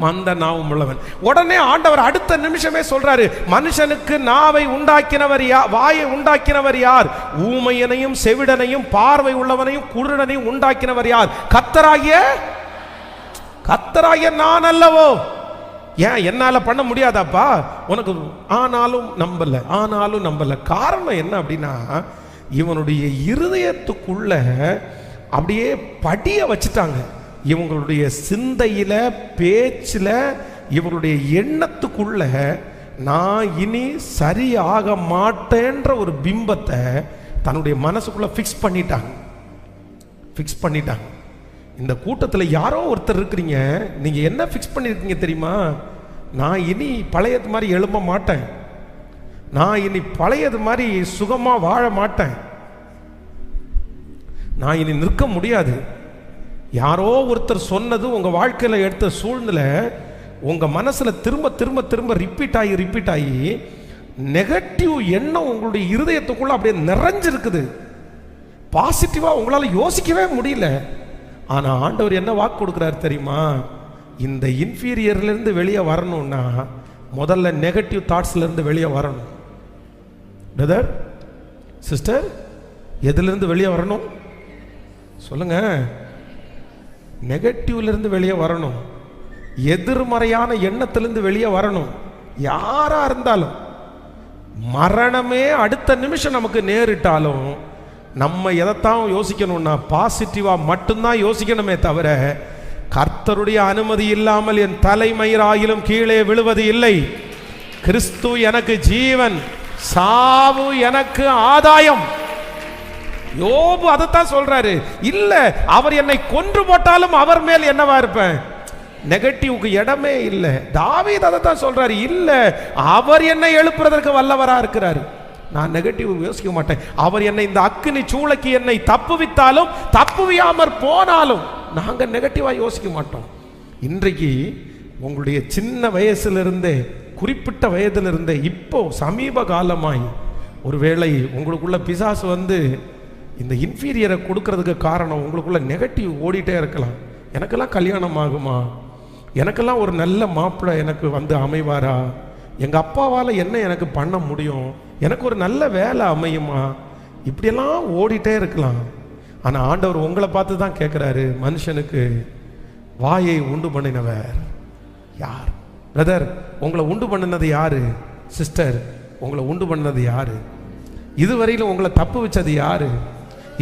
மந்த நாவும் உள்ளவன். உடனே ஆண்டவர் அடுத்த நிமிஷமே சொல்றாரு, மனுஷனுக்கு நாவை உண்டாக்கினவர் யார்? வாயை உண்டாக்கினவர் யார்? ஊமையனையும் செவிடனையும் பார்வை உள்ளவனையும் குருடனையும் உண்டாக்கினவர் யார்? கர்த்தராகிய நான் அல்லவோ? ஏன் என்னால பண்ண முடியாதாப்பா உனக்கு? ஆனாலும் நம்பல. காரணம் என்ன அப்படின்னா, இவனுடைய இருதயத்துக்குள்ள அப்படியே படிய வச்சுட்டாங்க. இவங்களுடைய சிந்தையில, பேச்சில், இவங்களுடைய எண்ணத்துக்குள்ள நான் இனி சரியாக மாட்டேன்ற ஒரு பிம்பத்தை தன்னுடைய மனசுக்குள்ள ஃபிக்ஸ் பண்ணிட்டாங்க. இந்த கூட்டத்தில் யாரோ ஒருத்தர் இருக்கிறீங்க, நீங்க என்ன ஃபிக்ஸ் பண்ணிருக்கீங்க தெரியுமா? நான் இனி பழையது மாதிரி எழும்ப மாட்டேன், நான் இனி பழையது மாதிரி சுகமா வாழ மாட்டேன், நான் இனி நிற்க முடியாது. யாரோ ஒருத்தர் சொன்னது உங்க வாழ்க்கையில எடுத்த சூழ்நிலை உங்க மனசுல திரும்ப திரும்ப திரும்ப ரிப்பீட் ஆகி நெகட்டிவ் எண்ணம் உங்களுடைய இருதயத்துக்குள்ள அப்படியே நிறைஞ்சிருக்குது. பாசிட்டிவா உங்களால யோசிக்கவே முடியல. ஆனா ஆண்டவர் என்ன வாக்கு கொடுக்கிறார் தெரியுமா? இந்த இன்ஃபீரியர்ல இருந்து வெளியே வரணும்னா முதல்ல நெகட்டிவ் தாட்ஸ்ல இருந்து வெளியே வரணும். பிரதர், சிஸ்டர், எதுல இருந்து வெளியே வரணும் சொல்லுங்க? நெகட்டிவ்ல இருந்து வெளியே வரணும், எதிர்மறையான எண்ணத்திலிருந்து வெளியே வரணும். யாரா இருந்தாலும், மரணமே அடுத்த நிமிஷம் நமக்கு நேரிட்டாலும் நம்ம எதைத்தான் யோசிக்கணும்னா பாசிட்டிவா மட்டும்தான் யோசிக்கணுமே தவிர, கர்த்தருடைய அனுமதி இல்லாமல் என் தலைமயிராயிலும் கீழே விழுவது இல்லை. கிறிஸ்து எனக்கு ஜீவன், சாவு எனக்கு ஆதாயம். யோபு அதைத்தான் சொல்றாரு. இல்ல, அவர் என்னை கொன்று போட்டாலும் அவர் மேல் என்னவா இருப்பேன்? நெகட்டிவ்க்கு இடமே இல்லை. தாவீது அதைத்தான் சொல்றாரு. இல்ல, அவர் என்னை எழுப்புறதற்கு வல்லவரா இருக்கிறாரு. நான் நெகட்டிவ் யோசிக்க மாட்டேன். அவர் என்னை இந்த அக்கினி சூளைக்கு என்னை தப்புவித்தாலும் தப்புவியாமற் போனாலும் நாங்க நெகட்டிவா யோசிக்க மாட்டோம். இன்றைக்கு உங்களுடைய சின்ன வயசிலிருந்தே, குறிப்பிட்ட வயதிலிருந்தே, இப்போ சமீப காலமாய் ஒருவேளை உங்களுக்குள்ள பிசாசு வந்து இந்த இன்ஃபீரியரை கொடுக்கறதுக்கு காரணம் உங்களுக்குள்ள நெகட்டிவ் ஓடிட்டே இருக்கலாம். எனக்கெல்லாம் கல்யாணம் ஆகுமா? எனக்கெல்லாம் ஒரு நல்ல மாப்பிள்ளை எனக்கு வந்து அமைவாரா? எங்கள் அப்பாவால் என்ன எனக்கு பண்ண முடியும்? எனக்கு ஒரு நல்ல வேலை அமையுமா? இப்படியெல்லாம் ஓடிட்டே இருக்கலாம். ஆனால் ஆண்டவர் உங்களை பார்த்து தான் கேட்குறாரு, மனுஷனுக்கு வாயை உண்டு பண்ணினவர் யார்? பிரதர், உங்களை உண்டு பண்ணினது யாரு? சிஸ்டர், உங்களை உண்டு பண்ணது யாரு? இதுவரையிலும் உங்களை தப்பு வச்சது யாரு?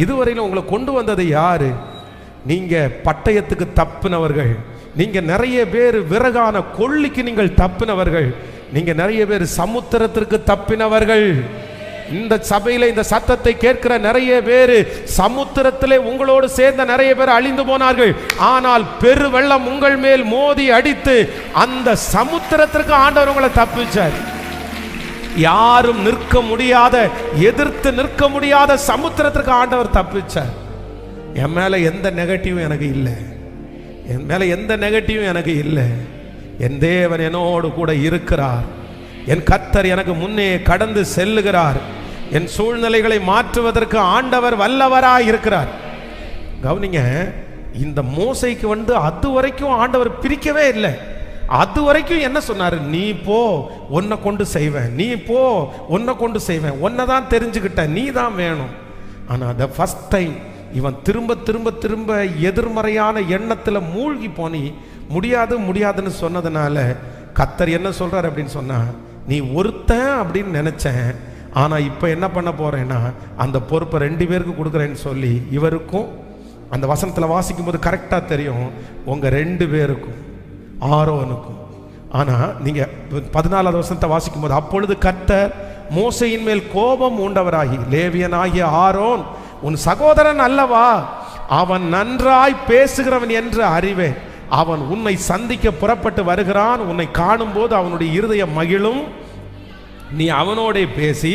இதுவரையிலும் உங்களை கொண்டு வந்தது யாரு? நீங்க பட்டயத்துக்கு தப்பினவர்கள். நீங்க நிறைய பேர் விறகான கொள்ளிக்கு நீங்கள் தப்பினவர்கள். நீங்க நிறைய பேர் சமுத்திரத்திற்கு தப்பினவர்கள். இந்த சபையில இந்த சத்தத்தை கேட்கிற நிறைய பேர் சமுத்திரத்திலே உங்களோடு சேர்ந்த நிறைய பேர் அழிந்து போனார்கள். ஆனால் பெரு வெள்ளம் உங்கள் மேல் மோதி அடித்து அந்த சமுத்திரத்திற்கு ஆண்டவர் உங்களை தப்பிச்சார். யாரும் நிற்க முடியாத, எதிர்த்து நிற்க முடியாத சமுத்திரத்திற்கு ஆண்டவர் தப்பிச்சார். என் மேல எந்த நெகட்டிவும் எனக்கு இல்லை. என் மேல எந்த நெகட்டிவும் எனக்கு இல்லை. என் தேவன் என்னோடு கூட இருக்கிறார். என் கர்த்தர் எனக்கு முன்னே கடந்து செல்லுகிறார். என் சூழ்நிலைகளை மாற்றுவதற்கு ஆண்டவர் வல்லவராய் இருக்கிறார். கவனிங்க, இந்த மோசைக்கு வந்து அது வரைக்கும் ஆண்டவர் பிரிக்கவே இல்லை. அது வரைக்கும் என்ன சொன்னாரு? நீ போ, உன்னை கொண்டு செய்வேன். நீ போ, உன்னை கொண்டு செய்வேன். உன்னை தான் தெரிஞ்சுக்கிட்ட, நீ தான் வேணும். ஆனால் த ஃபர்ஸ்ட் டைம் இவன் திரும்ப திரும்ப திரும்ப எதிர்மறையான எண்ணத்தில் மூழ்கி போனி முடியாது முடியாதுன்னு சொன்னதுனால கர்த்தர் என்ன சொல்றாரு அப்படின்னு சொன்னா, நீ ஒருத்தன் அப்படின்னு நினைச்சேன், ஆனால் இப்போ என்ன பண்ண போறேன்னா அந்த பொறுப்பை 2 பேருக்கு கொடுக்குறேன்னு சொல்லி, இவருக்கும் அந்த வசனத்தில் வாசிக்கும் போது கரெக்டாக தெரியும், உங்கள் 2 பேருக்கும் ஆரோனுக்கும். ஆனால் நீங்கள் 14வது வசனத்தை வாசிக்கும் போது, அப்பொழுது கர்த்தர் மோசையின் மேல் கோபம் உண்டவராகி, லேவியனாகிய ஆரோன் உன் சகோதரன் அல்லவா? அவன் நன்றாய் பேசுகிறவன் என்று அறிவேன். அவன் உன்னை சந்திக்க புறப்பட்டு வருகிறான். உன்னை காணும் போது அவனுடைய இருதயம் மகிழும். நீ அவனோட பேசி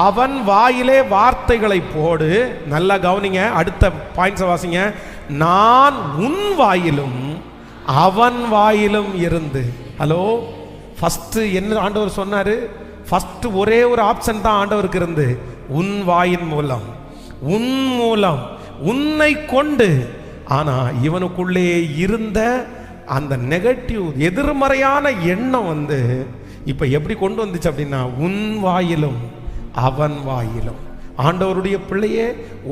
அவன் வாயிலே வார்த்தைகளை போடு. நல்லா கவனிங்க, அடுத்த பாயிண்ட்ஸை வாசிங்க. நான் உன் வாயிலும் அவன் வாயிலும் இருந்து. ஹலோ, ஃபர்ஸ்ட் என்ன ஆண்டவர் சொன்னாரு? ஃபர்ஸ்ட் ஒரே ஒரு ஆப்ஷன் தான் ஆண்டவருக்கு இருந்து, உன் வாயின் மூலம், உன் மூலம், உன்னை கொண்டு. ஆனா இவனுக்குள்ளே இருந்த அந்த நெகட்டிவ் எதிர்மறையான எண்ணம் வந்து இப்ப எப்படி கொண்டு வந்துச்சு அப்படின்னா, உன் வாயிலும் அவன் வாயிலும். ஆண்டவருடைய பிள்ளையே,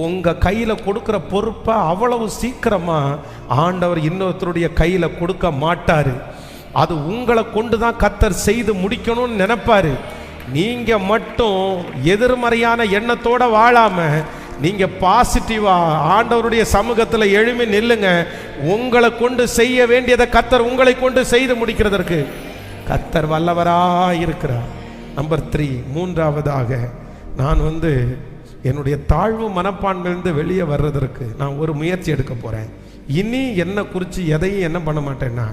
உங்க கையில கொடுக்கிற பொறுப்பை அவ்வளவு சீக்கிரமா ஆண்டவர் இன்னொருத்தருடைய கையில கொடுக்க மாட்டாரு. அது உங்களை கொண்டுதான் கர்த்தர் செய்து முடிக்கணும்னு நினைப்பாரு. நீங்க மட்டும் எதிர்மறையான எண்ணத்தோட வாழாம நீங்க பாசிட்டிவா ஆண்டவருடைய சமூகத்தில் எழுமி நில்லுங்க. உங்களை கொண்டு செய்ய வேண்டியதை கர்த்தர் உங்களை கொண்டு செய்து முடிக்கிறதற்கு கர்த்தர் வல்லவராய் இருக்கிறார். நம்பர் 3, மூன்றாவதாக, நான் வந்து என்னுடைய தாழ்வு மனப்பான்மையிலிருந்து வெளியே வர்றதற்கு நான் ஒரு முயற்சி எடுக்க போறேன். இனி என்ன குறித்து எதையும் என்ன பண்ண மாட்டேன்னா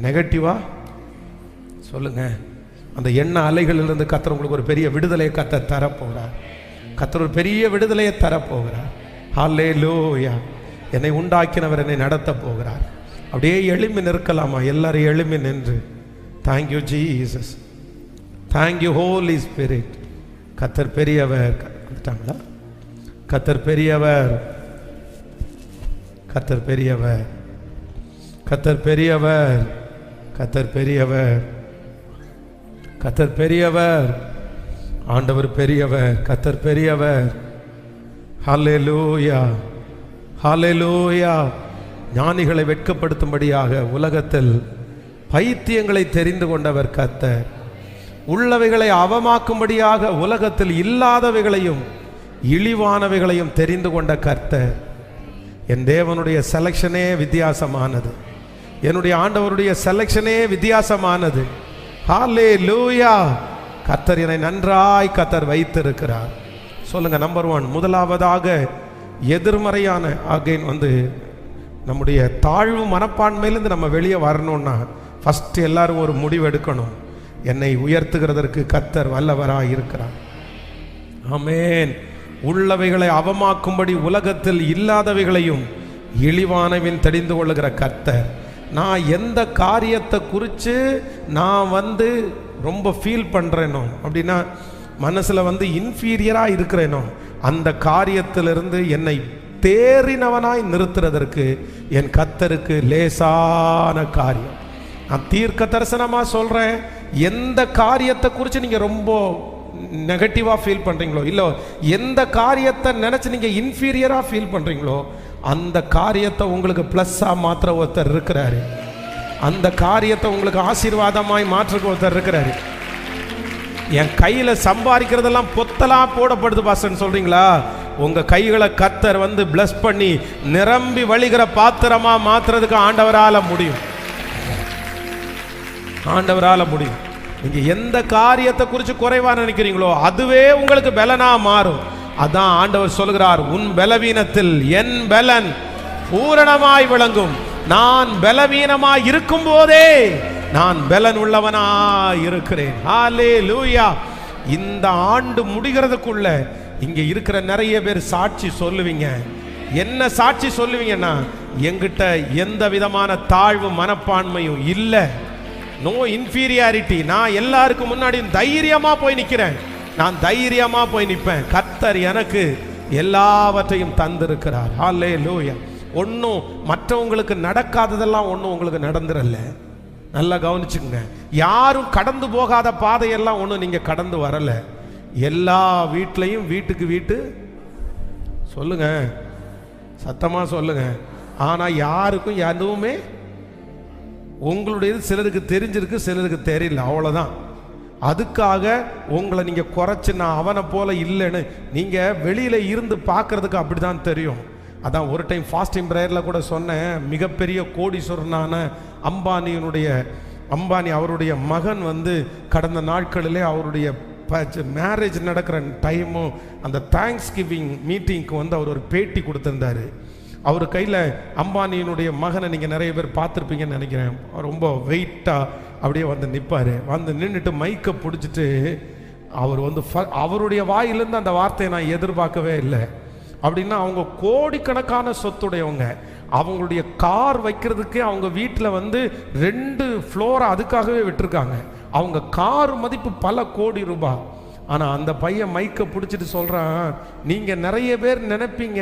நெகட்டிவா சொல்லுங்க. அந்த எண்ண அலைகளிலிருந்து கர்த்தர் உங்களுக்கு ஒரு பெரிய விடுதலையை கர்த்தர் தரப்போகிறார். கர்த்தர் ஒரு பெரிய விடுதலையை தரப்போகிறார். ஹல்லேலூயா. என்னை உண்டாக்கினவர் என்னை நடத்த போகிறார். அப்படியே எழும்பி நிற்கலாமா? எல்லாரும் எழும்பி நின்று, thank you Jesus, thank you holy spirit. கர்த்தர் பெரியவர். வந்துட்டாங்களா? கர்த்தர் பெரியவர், கர்த்தர் பெரியவர், கர்த்தர் பெரியவர், கர்த்தர் பெரியவர், கர்த்தர் பெரியவர், ஆண்டவர் பெரியவர், கர்த்தர் பெரியவர். ஹல்லேலூயா, ஹல்லேலூயா. ஞானிகளை வெட்கப்படுத்தும்படியாக உலகத்தில் பைத்தியங்களை தெரிந்து கொண்டவர் கர்த்தர். உள்ளவைகளை அவமாக்கும்படியாக உலகத்தில் இல்லாதவைகளையும் இழிவானவைகளையும் தெரிந்து கொண்ட கர்த்தர். என் தேவனுடைய செலக்ஷனே வித்தியாசமானது. என்னுடைய ஆண்டவருடைய செலக்ஷனே வித்தியாசமானது. ஹல்லேலூயா. கர்த்தர் என்னை நன்றாய் கர்த்தர் வைத்திருக்கிறார். சொல்லுங்க. நம்பர் 1, முதலாவதாக எதிர்மறையான அகைன் நம்முடைய தாழ்வு மனப்பான்மையிலிருந்து நம்ம வெளியே வரணும்னா ஃபர்ஸ்ட் எல்லாரும் ஒரு முடிவு எடுக்கணும். என்னை உயர்த்துகிறதற்கு கர்த்தர் வல்லவராய் இருக்கிறார். ஆமென். உள்ளவைகளை அவமாக்கும்படி உலகத்தில் இல்லாதவைகளையும் இழிவானவின் தெரிந்து கொள்ளுகிற கர்த்தர். நான் எந்த காரியத்தை குறித்து நான் ரொம்ப ஃபீல் பண்ணுறேனோ, அப்படின்னா மனசில் இன்ஃபீரியராக இருக்கிறேனோ, அந்த காரியத்திலிருந்து என்னை தேறினவனாய் நிறுத்துறதற்கு என் கர்த்தருக்கு லேசான காரியம். நான் தீர்க்க தரிசனமாக சொல்கிறேன். எந்த காரியத்தை குறித்து நீங்கள் ரொம்ப நெகட்டிவாக ஃபீல் பண்ணுறீங்களோ, இல்லை எந்த காரியத்தை நினச்சி நீங்கள் இன்ஃபீரியராக ஃபீல் பண்ணுறீங்களோ, அந்த காரியத்தை உங்களுக்கு ப்ளஸ்ஸாக மாற்ற ஒருத்தர் இருக்கிறாரு. அந்த காரியத்தை உங்களுக்கு ஆசீர்வாதமாய் மாற்றுக்கு ஒருத்தர் இருக்கிறாரு. என் கையில் சம்பாதிக்கிறதெல்லாம் பொத்தலாக போடப்படுது பாஸ்டர்னு சொல்கிறீங்களா? உங்கள் கைகளை கர்த்தர் பிளஸ் பண்ணி நிரம்பி வழிகிற பாத்திரமாக மாற்றுறதுக்கு ஆண்டவரால் முடியும். ஆண்டவரால் முடியும். நீங்க எந்த காரியத்தை குறித்து குறைவா நினைக்கிறீங்களோ அதுவே உங்களுக்கு பலனா மாறும். அதான் ஆண்டவர் சொல்கிறார், உன் பலவீனத்தில் என் பலன் பூரணமாய் விளங்கும். நான் பலவீனமாய் இருக்கும் போதே நான் பலன் உள்ளவனாய் இருக்கிறேன். ஹல்லேலூயா. இந்த ஆண்டு முடிகிறதுக்குள்ள இங்க இருக்கிற நிறைய பேர் சாட்சி சொல்லுவீங்க. என்ன சாட்சி சொல்லுவீங்கன்னா, என்கிட்ட எந்த விதமான தாழ்வு மனப்பான்மையும் இல்லை. No inferiority. நான் எல்லாருக்கும் முன்னாடி தைரியமா போய் நிற்கிறேன். நான் தைரியமா போய் நிற்பேன். கர்த்தர் எனக்கு எல்லாவற்றையும் தந்திருக்கிறார். ஹல்லேலூயா. ஒன்றும் மற்றவங்களுக்கு நடக்காததெல்லாம் ஒன்றும் உங்களுக்கு நடந்துடல. நல்லா கவனிச்சுங்க. யாரும் கடந்து போகாத பாதையெல்லாம் ஒன்றும் நீங்க கடந்து வரல. எல்லா வீட்லையும் வீட்டுக்கு வீட்டு சொல்லுங்க, சத்தமா சொல்லுங்க. ஆனா யாருக்கும் எதுவுமே உங்களுடையது சிலருக்கு தெரிஞ்சிருக்கு, சிலருக்கு தெரியல, அவ்வளோதான். அதுக்காக உங்களை நீங்கள் குறைச்சி நான் அவனை போல இல்லைன்னு நீங்கள் வெளியில் இருந்து பார்க்குறதுக்கு அப்படி தான் தெரியும். அதான் ஒரு டைம் ஃபாஸ்டிங் ப்ரேயரில் கூட சொன்னேன். மிகப்பெரிய கோடீஸ்வரனான அம்பானி அவருடைய மகன் கடந்த நாட்களிலே அவருடைய மேரேஜ் நடக்கிற டைமும் அந்த தேங்க்ஸ் கிவிங் மீட்டிங்க்கு அவர் ஒரு பேட்டி கொடுத்துருந்தாரு. அவர் கையில் அம்பானியினுடைய மகனை நீங்கள் நிறைய பேர் பார்த்துருப்பீங்கன்னு நினைக்கிறேன். ரொம்ப வெயிட்டாக அப்படியே நிற்பார். நின்றுட்டு மைக்கை பிடிச்சிட்டு அவர் அவருடைய வாயிலேருந்து அந்த வார்த்தையை நான் எதிர்பார்க்கவே இல்லை. அப்படின்னா அவங்க கோடிக்கணக்கான சொத்துடையவங்க. அவங்களுடைய கார் வைக்கிறதுக்கு அவங்க வீட்டில் 2 ஃப்ளோரை அதுக்காகவே விட்டுருக்காங்க. அவங்க கார் மதிப்பு பல கோடி ரூபாய். ஆனால் அந்த பையன் மைக்கை பிடிச்சிட்டு சொல்கிறான், நீங்கள் நிறைய பேர் நினைப்பீங்க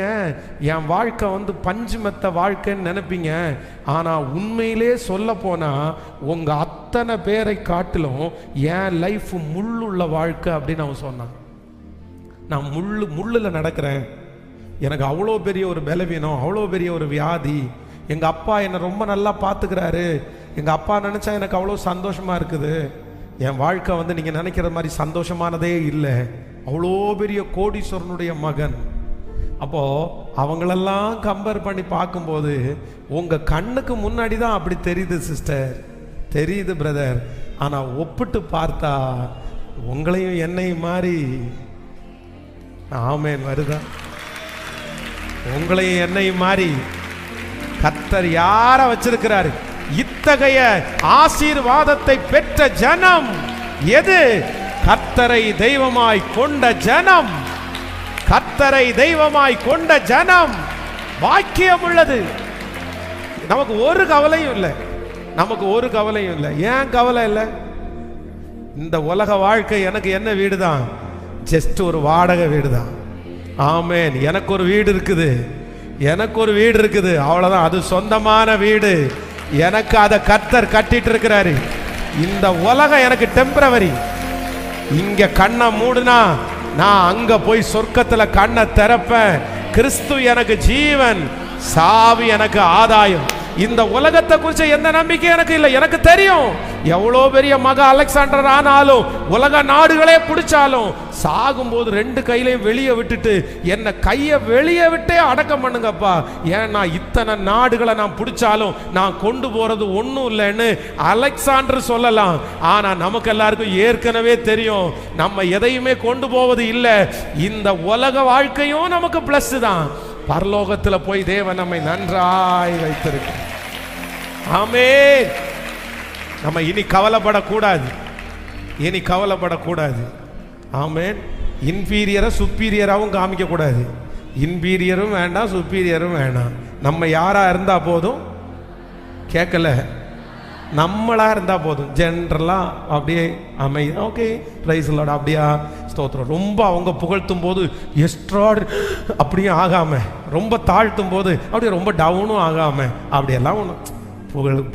என் வாழ்க்கை பஞ்சு மெத்த வாழ்க்கைன்னு நினைப்பீங்க. ஆனால் உண்மையிலே சொல்ல போனால் உங்கள் அத்தனை பேரை காட்டிலும் என் லைஃப் முள்ளுள்ள வாழ்க்கை அப்படின்னு அவன் சொன்னான். நான் முள்ளில் நடக்கிறேன். எனக்கு அவ்வளோ பெரிய ஒரு பலவீனம், அவ்வளோ பெரிய ஒரு வியாதி. எங்கள் அப்பா என்னை ரொம்ப நல்லா பார்த்துக்கிறாரு. எங்கள் அப்பா நினச்சா எனக்கு அவ்வளோ சந்தோஷமாக இருக்குது. என் வாழ்க்கை நீங்கள் நினைக்கிற மாதிரி சந்தோஷமானதே இல்லை. அவ்வளோ பெரிய கோடீஸ்வரனுடைய மகன். அப்போது அவங்களெல்லாம் கம்பேர் பண்ணி பார்க்கும்போது உங்கள் கண்ணுக்கு முன்னாடி தான் அப்படி தெரியுது சிஸ்டர், தெரியுது பிரதர். ஆனால் ஒப்பிட்டு பார்த்தா உங்களையும் என்னையும் மாதிரி ஆமென் வருதா? உங்களையும் என்னையும் மாதிரி கர்த்தர் யாரை வச்சிருக்கிறாரு? இத்தகைய ஆசீர்வாதத்தை பெற்ற ஜனம் எது? கர்த்தரை தெய்வமாய் கொண்ட ஜனம். கர்த்தரை தெய்வமாய் கொண்ட ஜனம் பாக்கியம் உள்ளது. நமக்கு ஒரு கவலையும் இல்லை. நமக்கு ஒரு கவலையும் இல்லை. ஏன் கவலை இல்லை? இந்த உலக வாழ்க்கை எனக்கு என்ன வீடு தான்? ஜஸ்ட் ஒரு வாடகை வீடு தான். ஆமென். எனக்கு ஒரு வீடு இருக்குது, எனக்கு ஒரு வீடு இருக்குது, அவ்வளவுதான். அது சொந்தமான வீடு. எனக்கு அதை கர்த்தர் கட்டிட்டு இருக்கிறாரு. இந்த உலகம் எனக்கு டெம்பரவரி. இங்க கண்ணை மூடுனா நான் அங்க போய் சொர்க்கத்துல கண்ணை திறப்பேன். கிறிஸ்து எனக்கு ஜீவன், சாவி எனக்கு ஆதாயம். இந்த உலகத்தை குறிச்ச எந்த நம்பிக்கை எனக்கு இல்லை. எனக்கு தெரியும் எவ்வளோ பெரிய மக அலெக்சாண்டர் ஆனாலும் உலக நாடுகளே பிடிச்சாலும் சாகும்போது 2 கையிலையும் வெளியே விட்டுட்டு என்ன கையை வெளியே விட்டே அடக்கம் பண்ணுங்கப்பா, ஏன்னா இத்தனை நாடுகளை நான் பிடிச்சாலும் நான் கொண்டு போறது ஒன்றும் இல்லைன்னு அலெக்சாண்டர் சொல்லலாம். ஆனா நமக்கு எல்லாருக்கும் ஏற்கனவே தெரியும் நம்ம எதையுமே கொண்டு போவது இல்லை. இந்த உலக வாழ்க்கையும் நமக்கு பிளஸ் தான். பரலோகத்தில் போய் தேவன் நம்மை நன்றாய் வைத்திருக்கு. ஆமென். நம்ம இனி கவலைப்படக்கூடாது, இனி கவலைப்படக்கூடாது. ஆமென். இன்பீரியரை சுப்பீரியராகவும் காமிக்க கூடாது. இன்பீரியரும் வேண்டாம், சுப்பீரியரும் வேண்டாம். நம்ம யாரா இருந்தா போதும். கேட்கல, நம்மளா இருந்தா போதும். ஜென்ரலா அப்படியே ஓகே பிரைஸ் லார்ட், அப்படியா ஸ்தோத்திரம். ரொம்ப அவங்க புகழ்த்தும் போது எஸ்ட்ராட் அப்படியே ஆகாம, ரொம்ப தாழ்த்தும் போது அப்படியே ரொம்ப டவுனும் ஆகாம, அப்படியெல்லாம் ஒன்று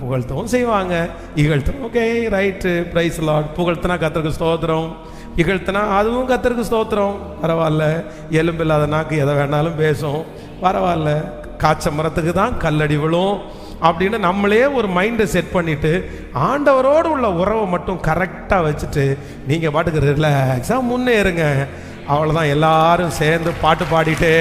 புகழ்த்தவும் செய்வாங்க, இகழ்த்தவும். Okay right praise lord. புகழ்த்தினா கர்த்தருக்கு ஸ்தோத்திரம், இகழ்த்தினா அதுவும் கர்த்தருக்கு ஸ்தோத்திரம். பரவாயில்ல. எலும்பில்லாத நாக்கு எதை வேணாலும் பேசும், பரவாயில்ல. காய்ச்ச மரத்துக்கு தான் கல்லடி விழும் அப்படின்னு நம்மளே ஒரு மைண்டை செட் பண்ணிட்டு ஆண்டவரோடு உள்ள உறவை மட்டும் கரெக்டாக வச்சுட்டு நீங்கள் பாட்டுக்கு ரிலாக்ஸாக முன்னேறுங்க. அவ்வளோதான். எல்லாரும் சேர்ந்து பாட்டு பாடிட்டே